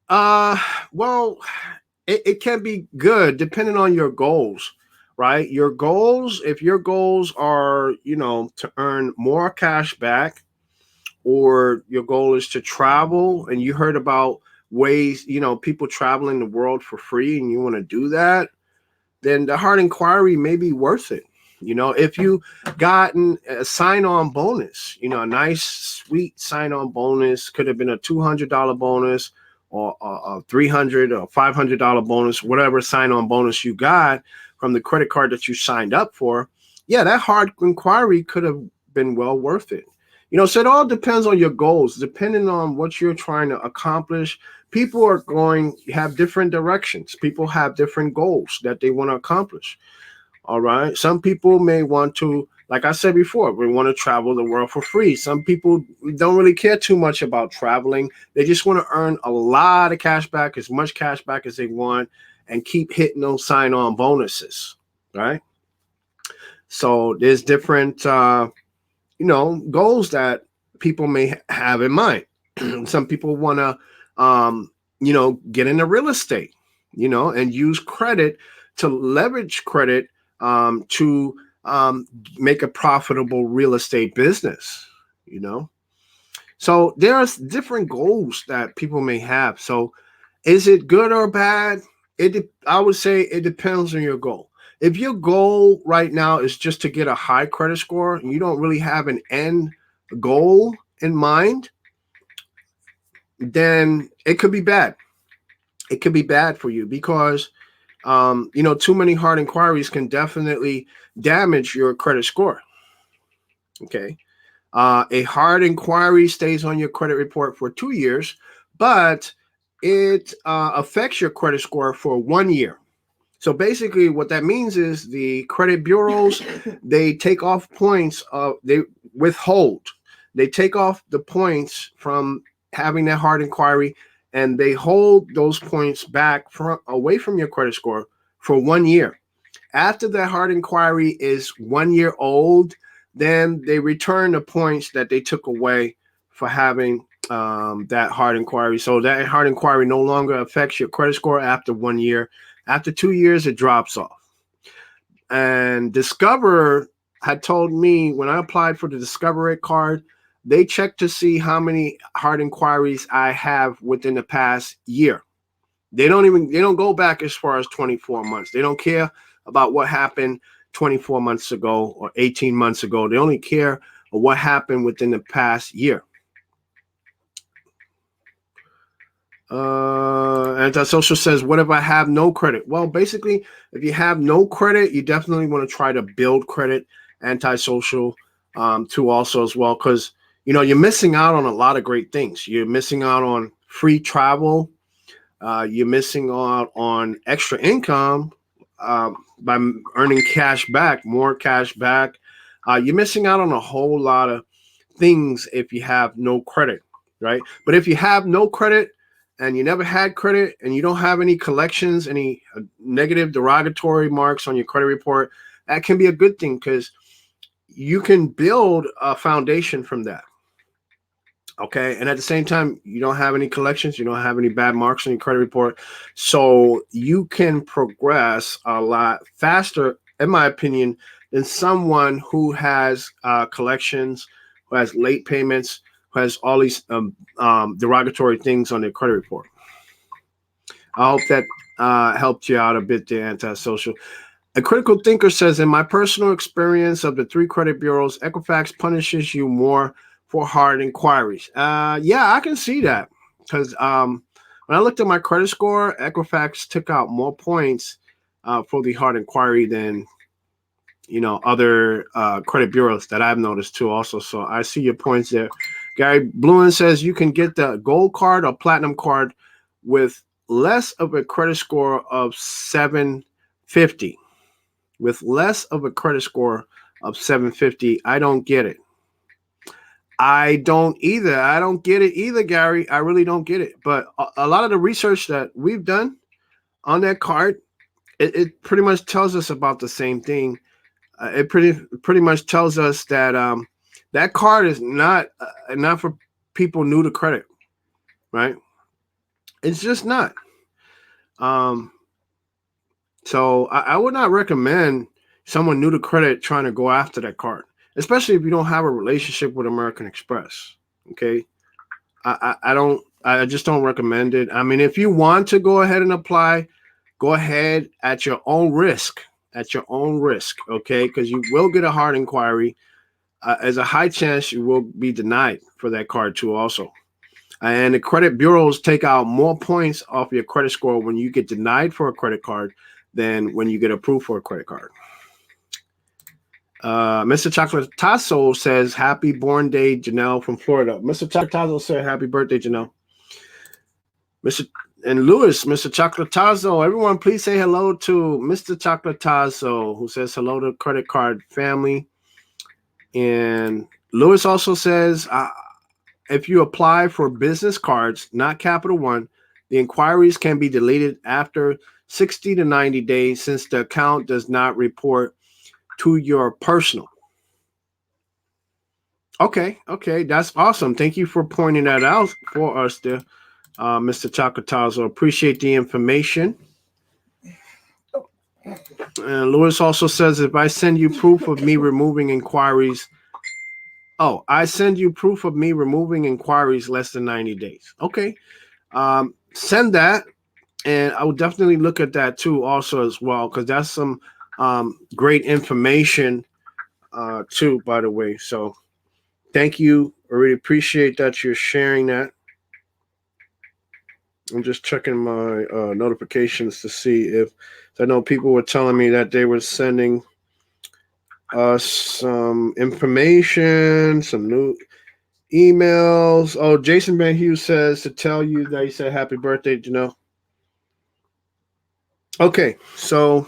Well, it can be good depending on your goals, right? Your goals, if your goals are, to earn more cash back, or your goal is to travel, and you heard about ways, people traveling the world for free, and you want to do that, then the hard inquiry may be worth it. If you gotten a sign-on bonus, a nice, sweet sign-on bonus, could have been a $200 bonus or a $300 or $500 bonus, whatever sign-on bonus you got from the credit card that you signed up for. Yeah, that hard inquiry could have been well worth it. So it all depends on your goals, depending on what you're trying to accomplish. People are going to have different directions. People have different goals that they want to accomplish. All right. Some people may want to like I said before, we want to travel the world for free. Some people don't really care too much about traveling. They just want to earn a lot of cash back, as much cash back as they want, and keep hitting those sign-on bonuses, right? So there's different, goals that people may have in mind. Some people want to, get into real estate, and use credit to leverage credit to make a profitable real estate business, So there's different goals that people may have. So is it good or bad? I would say it depends on your goal. If your goal right now is just to get a high credit score and you don't really have an end goal in mind, then it could be bad. It could be bad for you because, too many hard inquiries can definitely damage your credit score. Okay. A hard inquiry stays on your credit report for 2 years, but it affects your credit score for 1 year. So basically what that means is the credit bureaus, they take off points, they withhold. They take off the points from having that hard inquiry, and they hold those points back away from your credit score for 1 year. After that hard inquiry is 1 year old, then they return the points that they took away for having that hard inquiry. So that hard inquiry no longer affects your credit score after 1 year. After 2 years, it drops off. And Discover had told me when I applied for the Discover It card, they checked to see how many hard inquiries I have within the past year. They don't go back as far as 24 months. They don't care about what happened 24 months ago or 18 months ago. They only care what happened within the past year. Antisocial says, what if I have no credit? Well, basically, if you have no credit, you definitely want to try to build credit. Antisocial too also as well, because you're missing out on a lot of great things. You're missing out on free travel. You're missing out on extra income by earning cash back, more cash back. You're missing out on a whole lot of things if you have no credit, right? But if you have no credit and you never had credit and you don't have any collections, any negative derogatory marks on your credit report, that can be a good thing because you can build a foundation from that. Okay. And at the same time, you don't have any collections. You don't have any bad marks on your credit report. So you can progress a lot faster, in my opinion, than someone who has collections, who has late payments, who has all these derogatory things on their credit report. I hope that helped you out a bit there, Antisocial. A critical thinker says, in my personal experience of the 3 credit bureaus, Equifax punishes you more for hard inquiries. Yeah, I can see that because when I looked at my credit score, Equifax took out more points for the hard inquiry than other credit bureaus that I've noticed too also. So I see your points there. Gary Blouin says you can get the gold card or platinum card with less of a credit score of 750. With less of a credit score of 750, I don't get it. I don't either. I don't get it either, Gary. I really don't get it. But a lot of the research that we've done on that card, it pretty much tells us about the same thing. It pretty much tells us that that card is not for people new to credit, right? It's just not. So I would not recommend someone new to credit trying to go after that card, especially if you don't have a relationship with American Express. Okay. I just don't recommend it. I mean, if you want to go ahead and apply, go ahead at your own risk, okay? Because you will get a hard inquiry. There's a high chance you will be denied for that card too also. And the credit bureaus take out more points off your credit score when you get denied for a credit card than when you get approved for a credit card. Mr. Chocolatazo says, happy born day, Janelle from Florida. Mr. Chocolatazo said, happy birthday, Janelle. Mr. Chocolatazo, everyone please say hello to Mr. Chocolatazo, who says hello to credit card family. And Lewis also says, if you apply for business cards, not Capital One, the inquiries can be deleted after 60 to 90 days since the account does not report to your personal. Okay, that's awesome. Thank you for pointing that out for us there, Mr. Chacatazo. Appreciate the information. And Lewis also says, if I send you proof of me removing inquiries, I send you proof of me removing inquiries less than 90 days. Okay. Send that, and I will definitely look at that too also as well, because that's some great information too, by the way. So thank you. I really appreciate that you're sharing that. I'm just checking my notifications to see if I know people were telling me that they were sending us some information, some new emails. Oh, Jason Vanhoose says to tell you that he said happy birthday, Janelle. Okay, so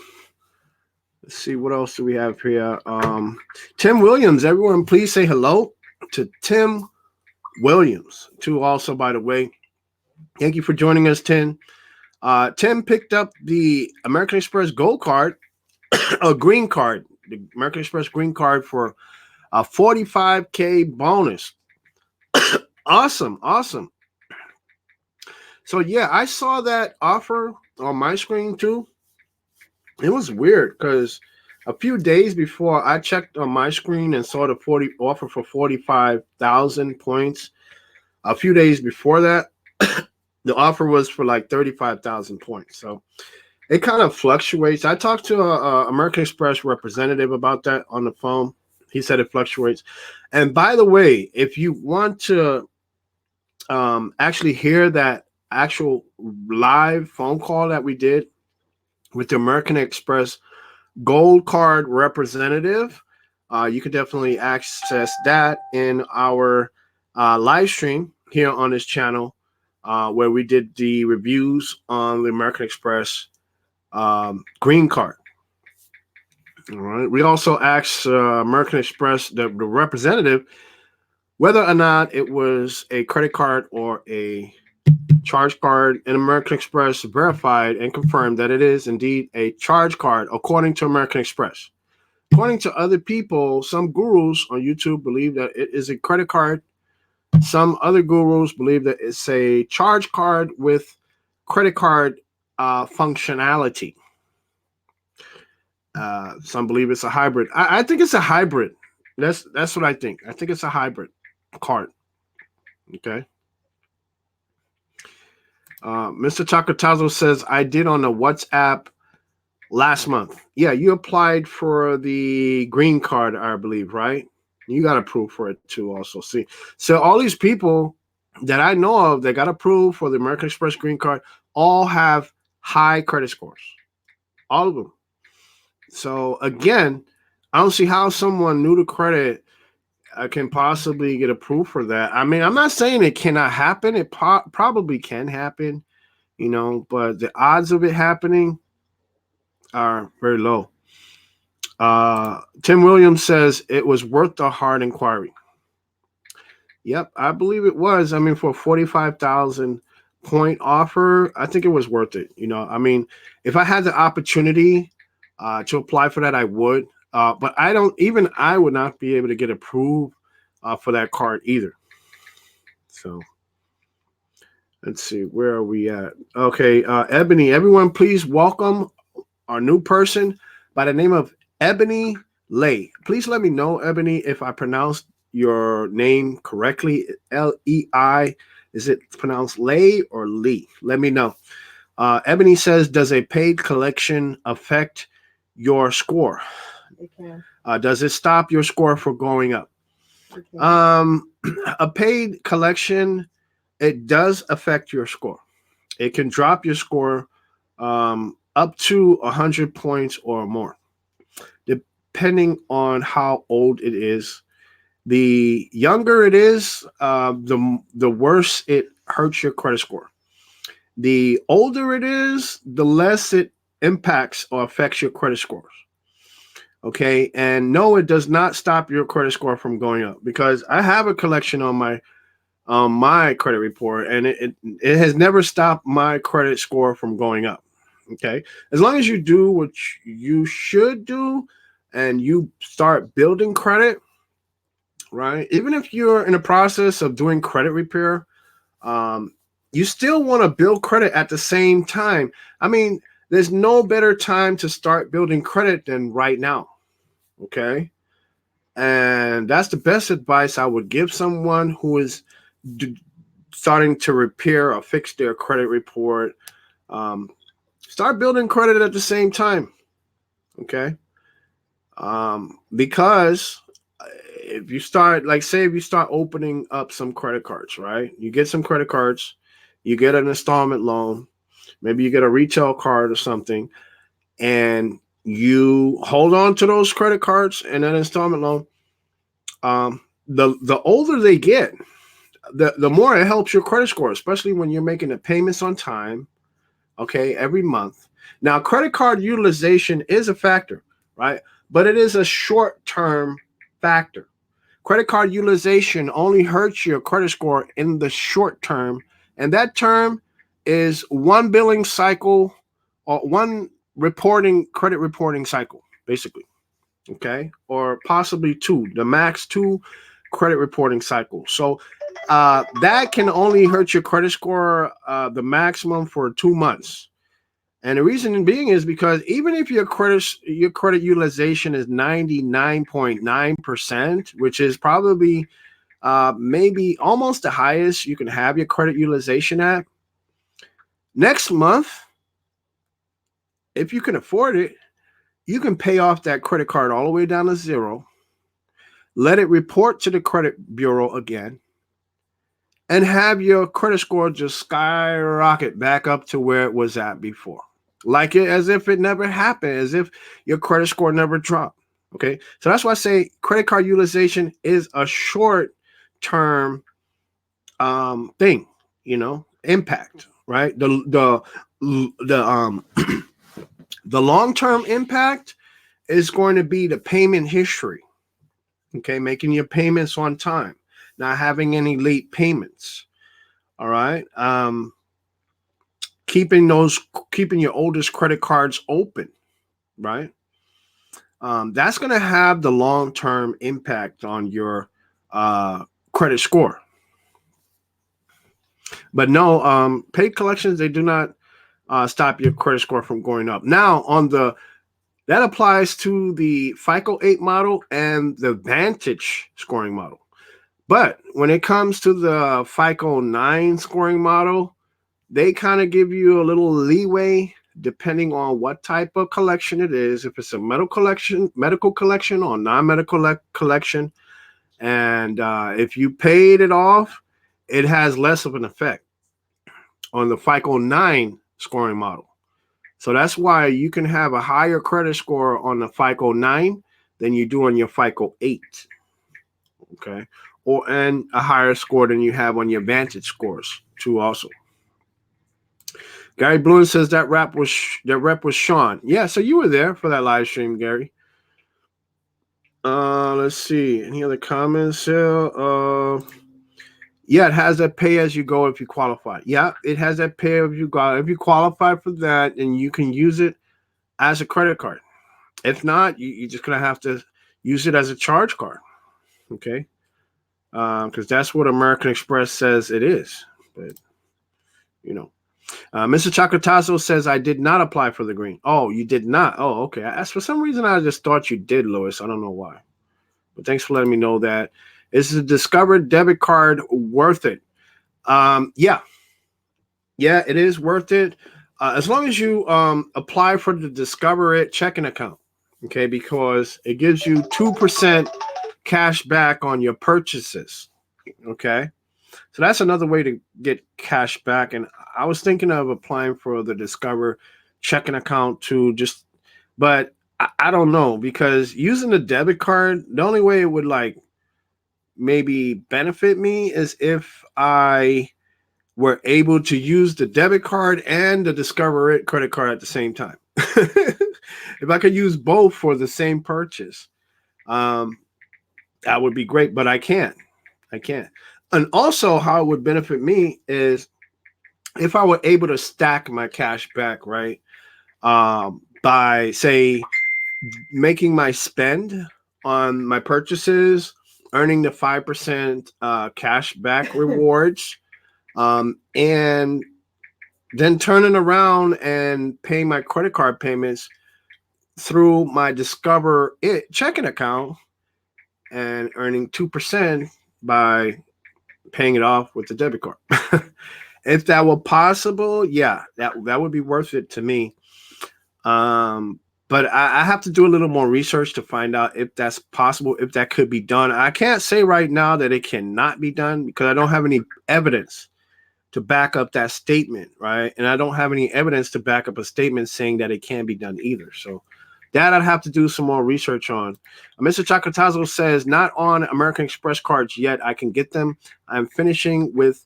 let's see, what else do we have here? Tim Williams, everyone, please say hello to Tim Williams, too, also, by the way. Thank you for joining us, Tim. Tim picked up the American Express Gold Card, a green card, the American Express green card for a 45K bonus. Awesome. So, yeah, I saw that offer on my screen, too. It was weird because a few days before I checked on my screen and saw the offer for 45,000 points. A few days before that, the offer was for like 35,000 points. So it kind of fluctuates. I talked to a American Express representative about that on the phone. He said it fluctuates. And by the way, if you want to actually hear that actual live phone call that we did with the American Express Gold Card representative, you can definitely access that in our live stream here on this channel, where we did the reviews on the American Express green card. All right. We also asked American Express, the representative, whether or not it was a credit card or a charge card, and American Express verified and confirmed that it is indeed a charge card, according to American Express. According to other people, some gurus on YouTube believe that it is a credit card. Some other gurus believe that it's a charge card with credit card functionality. Some believe it's a hybrid. I think it's a hybrid. That's what I think. I think it's a hybrid card. Okay. Mr. Chacatazo says, I did on the WhatsApp last month. Yeah, you applied for the green card, I believe, right? You got approved for it too also. See, so all these people that I know of that got approved for the American Express green card all have high credit scores. All of them. So again, I don't see how someone new to credit can possibly get approved for that. I mean, I'm not saying it cannot happen. It probably can happen, but the odds of it happening are very low. Tim Williams says it was worth the hard inquiry. Yep, I believe it was. I mean, for a 45,000 point offer, I think it was worth it. I mean, if I had the opportunity to apply for that, I would. But I would not be able to get approved for that card either. So let's see, where are we at? Okay, Ebony, everyone, please welcome our new person by the name of Ebony Lay. Please let me know, Ebony, if I pronounced your name correctly. Lei. Is it pronounced Lay or Lee? Let me know. Ebony says, does a paid collection affect your score? Okay. Does it stop your score from going up? Okay. A paid collection, it does affect your score. It can drop your score up to 100 points or more, depending on how old it is. The younger it is, the worse it hurts your credit score. The older it is, the less it impacts or affects your credit scores. Okay, and no, it does not stop your credit score from going up, because I have a collection on my credit report, and it has never stopped my credit score from going up. Okay, as long as you do what you should do, and you start building credit, right? Even if you're in the process of doing credit repair, um, you still want to build credit at the same time. I mean, there's no better time to start building credit than right now. Okay. And that's the best advice I would give someone who is starting to repair or fix their credit report. Um, Start building credit at the same time. Okay. Because if you start, like, say, if you start opening up some credit cards, right? You get some credit cards, you get an installment loan, maybe you get a retail card or something, and you hold on to those credit cards and that installment loan. The older they get, the more it helps your credit score, especially when you're making the payments on time, okay, every month. Now, credit card utilization is a factor, right? But it is a short-term factor. Credit card utilization only hurts your credit score in the short term, and that term is one billing cycle or one credit reporting cycle, basically. Okay, or possibly two, the max two credit reporting cycles. So that can only hurt your credit score the maximum for 2 months. And the reason being is because even if your credit utilization is 99.9%, which is probably maybe almost the highest you can have your credit utilization at, next month, if you can afford it, you can pay off that credit card all the way down to zero, let it report to the credit bureau again, and have your credit score just skyrocket back up to where it was at before. Like it, as if it never happened, as if your credit score never dropped. Okay. So that's why I say credit card utilization is a short term thing, impact, right? The the long-term impact is going to be the payment history. Okay, making your payments on time, not having any late payments. All right. Keeping your oldest credit cards open, right? That's going to have the long-term impact on your credit score. But no, paid collections, they do not stop your credit score from going up. Now, that applies to the FICO 8 model and the Vantage scoring model. But when it comes to the FICO 9 scoring model, they kind of give you a little leeway depending on what type of collection it is. If it's a medical collection or non-medical collection, and if you paid it off, it has less of an effect on the FICO 9 scoring model. So that's why you can have a higher credit score on the FICO 9 than you do on your FICO 8. Okay. And a higher score than you have on your Vantage scores too also. Gary Blouin says that rep was Sean. Yeah, so you were there for that live stream, Gary. Let's see. Any other comments here? Yeah, it has that pay as you go if you qualify. Yeah, it has that pay if you go. If you qualify for that, and you can use it as a credit card. If not, you're just going to have to use it as a charge card. Okay? Because that's what American Express says it is. But, Mr. Chacatazo says, I did not apply for the green. Oh, you did not? Oh, okay. For some reason, I just thought you did, Louis. I don't know why. But thanks for letting me know that. Is the Discover debit card worth it? Yeah, it is worth it. As long as you apply for the Discover It checking account, okay, because it gives you 2% cash back on your purchases, okay? So that's another way to get cash back. And I was thinking of applying for the Discover checking account too, but I don't know, because using the debit card, the only way it would maybe benefit me is if I were able to use the debit card and the Discover It credit card at the same time. if I could use both for the same purchase, that would be great. But I can't. I can't. And also, how it would benefit me is if I were able to stack my cash back, right? By say making my spend on my purchases, earning the 5% cash back rewards, and then turning around and paying my credit card payments through my Discover It checking account and earning 2% by paying it off with the debit card. If that were possible, yeah, that would be worth it to me. But I have to do a little more research to find out if that's possible, if that could be done. I can't say right now that it cannot be done because I don't have any evidence to back up that statement, right? And I don't have any evidence to back up a statement saying that it can be done either. So that I'd have to do some more research on. Mr. Chacatazo says, not on American Express cards yet. I can get them. I'm finishing with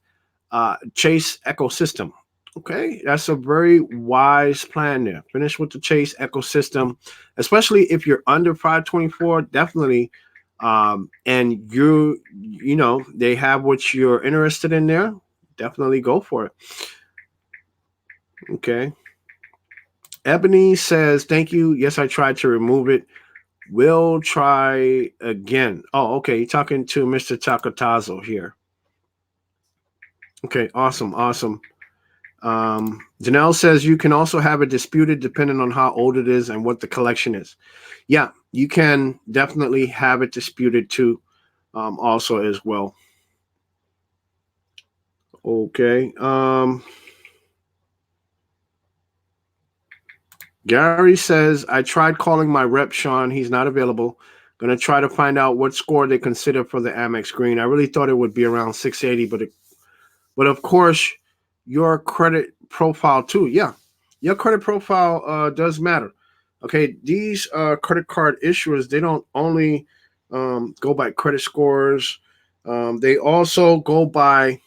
Chase ecosystem. Okay, that's a very wise plan there. Finish with the Chase ecosystem, especially if you're under 524. Definitely, and you know they have what you're interested in there. Definitely go for it. Okay. Ebony says, "Thank you. Yes, I tried to remove it. We'll try again." Oh, okay. You're talking to Mr. Chacatazo here. Okay, awesome. Janelle says you can also have it disputed depending on how old it is and what the collection is. Yeah, you can definitely have it disputed too, also as well. Okay. Gary says, I tried calling my rep, Sean. He's not available. Going to try to find out what score they consider for the Amex Green. I really thought it would be around 680, but of course, your credit profile too. Yeah, your credit profile does matter. Okay, these credit card issuers, they don't only go by credit scores. They also go by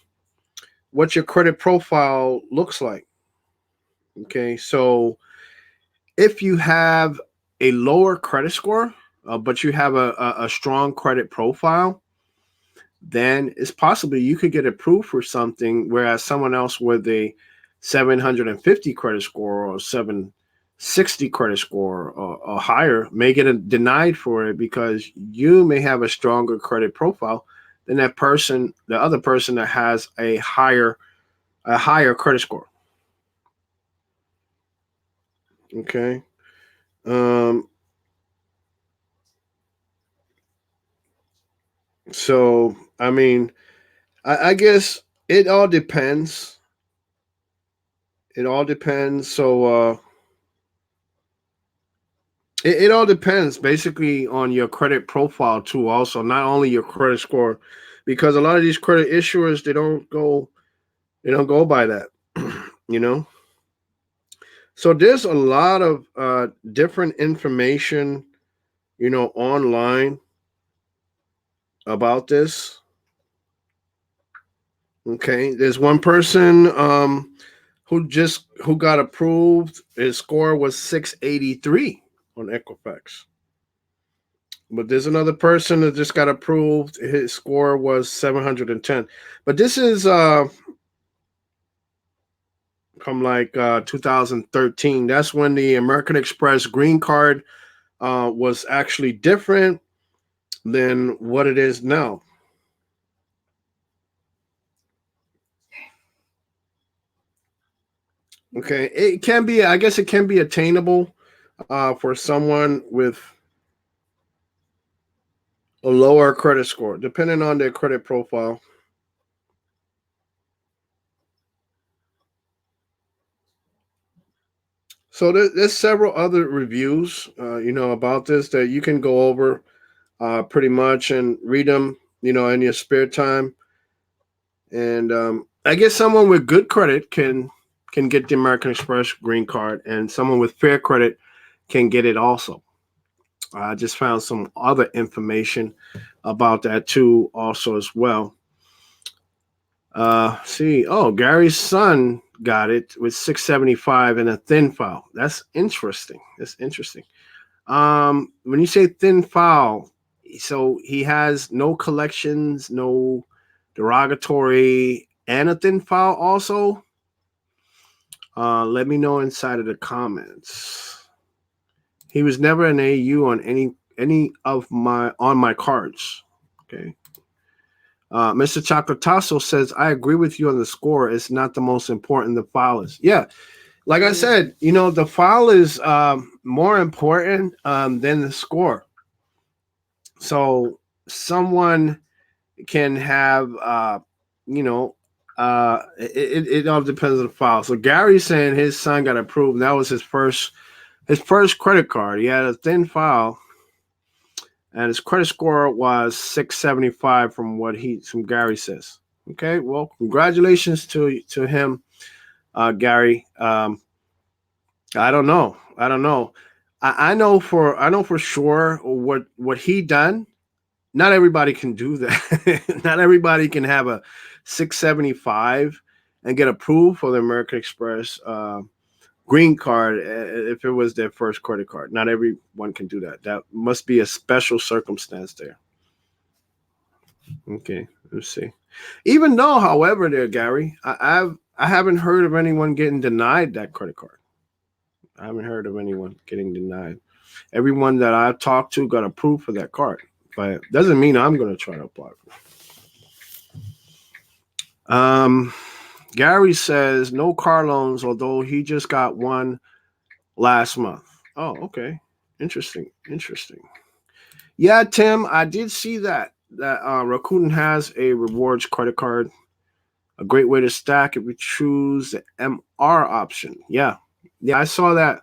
what your credit profile looks like. Okay, so if you have a lower credit score, but you have a strong credit profile, then it's possible you could get approved for something, whereas someone else with a 750 credit score or 760 credit score or higher may get denied for it because you may have a stronger credit profile than that person, the other person that has a higher credit score. Okay. So I mean, I guess it all depends. It all depends. So it all depends basically on your credit profile too. Also, not only your credit score, because a lot of these credit issuers they don't go by that. You know. So there's a lot of different information, online about this. Okay, there's one person who got approved. His score was 683 on Equifax. But there's another person that just got approved. His score was 710. But this is from like 2013. That's when the American Express green card was actually different than what it is now. Okay, it can be. I guess it can be attainable for someone with a lower credit score, depending on their credit profile. So there's several other reviews, about this that you can go over pretty much and read them, in your spare time. And I guess someone with good credit can get the American Express green card, and someone with fair credit can get it also. I just found some other information about that too, also as well. See, Gary's son got it with 675 and a thin file. That's interesting. When you say thin file, so he has no collections, no derogatory, and a thin file also. Let me know inside of the comments. He was never an AU on any of my cards. Okay. Mr. Chocolatasso says, I agree with you on the score. It's not the most important. The file is. Yeah. Like I said, you know, the file is more important than the score. So someone can have, you know, it all depends on the file. So Gary's saying his son got approved. That was his first credit card. He had a thin file, and his credit score was 675 from Gary says. Okay, well, congratulations to him, Gary. I don't know. I know for sure what he done. Not everybody can do that. Not everybody can have a 675 and get approved for the American Express green card if it was their first credit card. Not everyone can do that. That must be a special circumstance there. Okay, let's see. Even though, however, there, Gary, I haven't heard of anyone getting denied that credit card. I haven't heard of anyone getting denied. Everyone that I've talked to got approved for that card, but doesn't mean I'm going to try to apply for it. Gary says no car loans, although he just got one last month. Oh, okay. Interesting. Yeah, Tim, I did see that Rakuten has a rewards credit card. A great way to stack if we choose the MR option. Yeah, I saw that.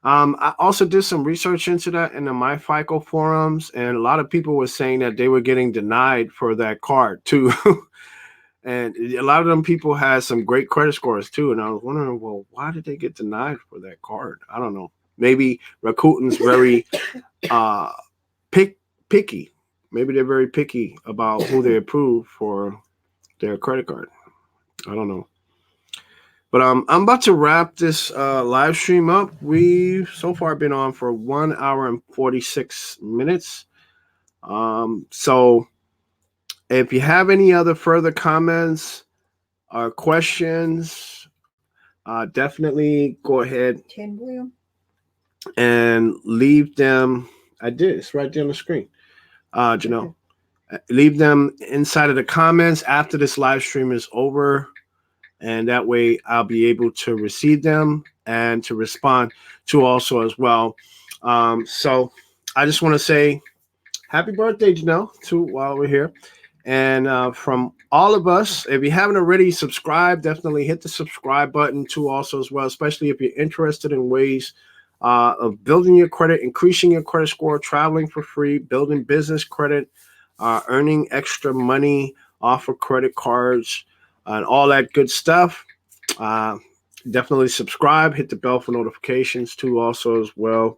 I also did some research into that in the MyFICO forums, and a lot of people were saying that they were getting denied for that card too. And a lot of them people had some great credit scores too. And I was wondering, well, why did they get denied for that card? I don't know. Maybe Rakuten's very picky. Maybe they're very picky about who they approve for their credit card. I don't know. But I'm about to wrap this live stream up. We've so far been on for 1 hour and 46 minutes. So if you have any other further comments or questions, definitely go ahead and leave them. I did. It's right there on the screen. Janelle, leave them inside of the comments after this live stream is over. And that way I'll be able to receive them and to respond to also as well. So I just want to say happy birthday, Janelle, while we're here. And from all of us, if you haven't already subscribed, definitely hit the subscribe button too also as well, especially if you're interested in ways of building your credit, increasing your credit score, traveling for free, building business credit, earning extra money off of credit cards, and all that good stuff. Definitely subscribe, hit the bell for notifications too also as well.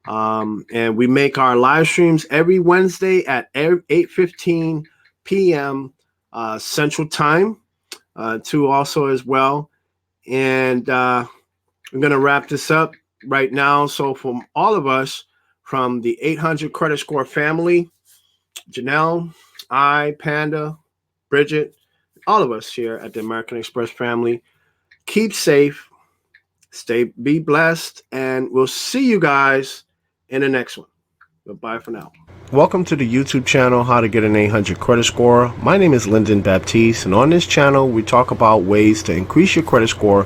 And we make our live streams every Wednesday at 8:15 p.m. Central Time too also as well. And I'm going to wrap this up right now. So from all of us, from the 800 Credit Score family, Janelle, Panda, Bridget, all of us here at the American Express family, keep safe, be blessed, and we'll see you guys in the next one. Goodbye for now. Welcome to the YouTube channel, How to Get an 800 Credit Score. My name is Lyndon Baptiste, and on this channel, we talk about ways to increase your credit score,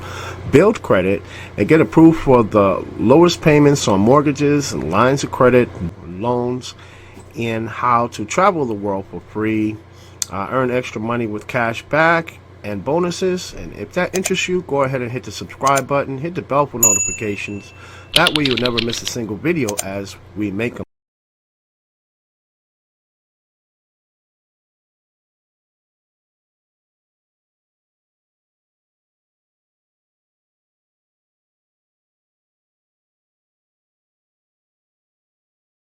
build credit, and get approved for the lowest payments on mortgages and lines of credit, loans, and how to travel the world for free, earn extra money with cash back and bonuses. And if that interests you, go ahead and hit the subscribe button, hit the bell for notifications. That way you'll never miss a single video as we make them.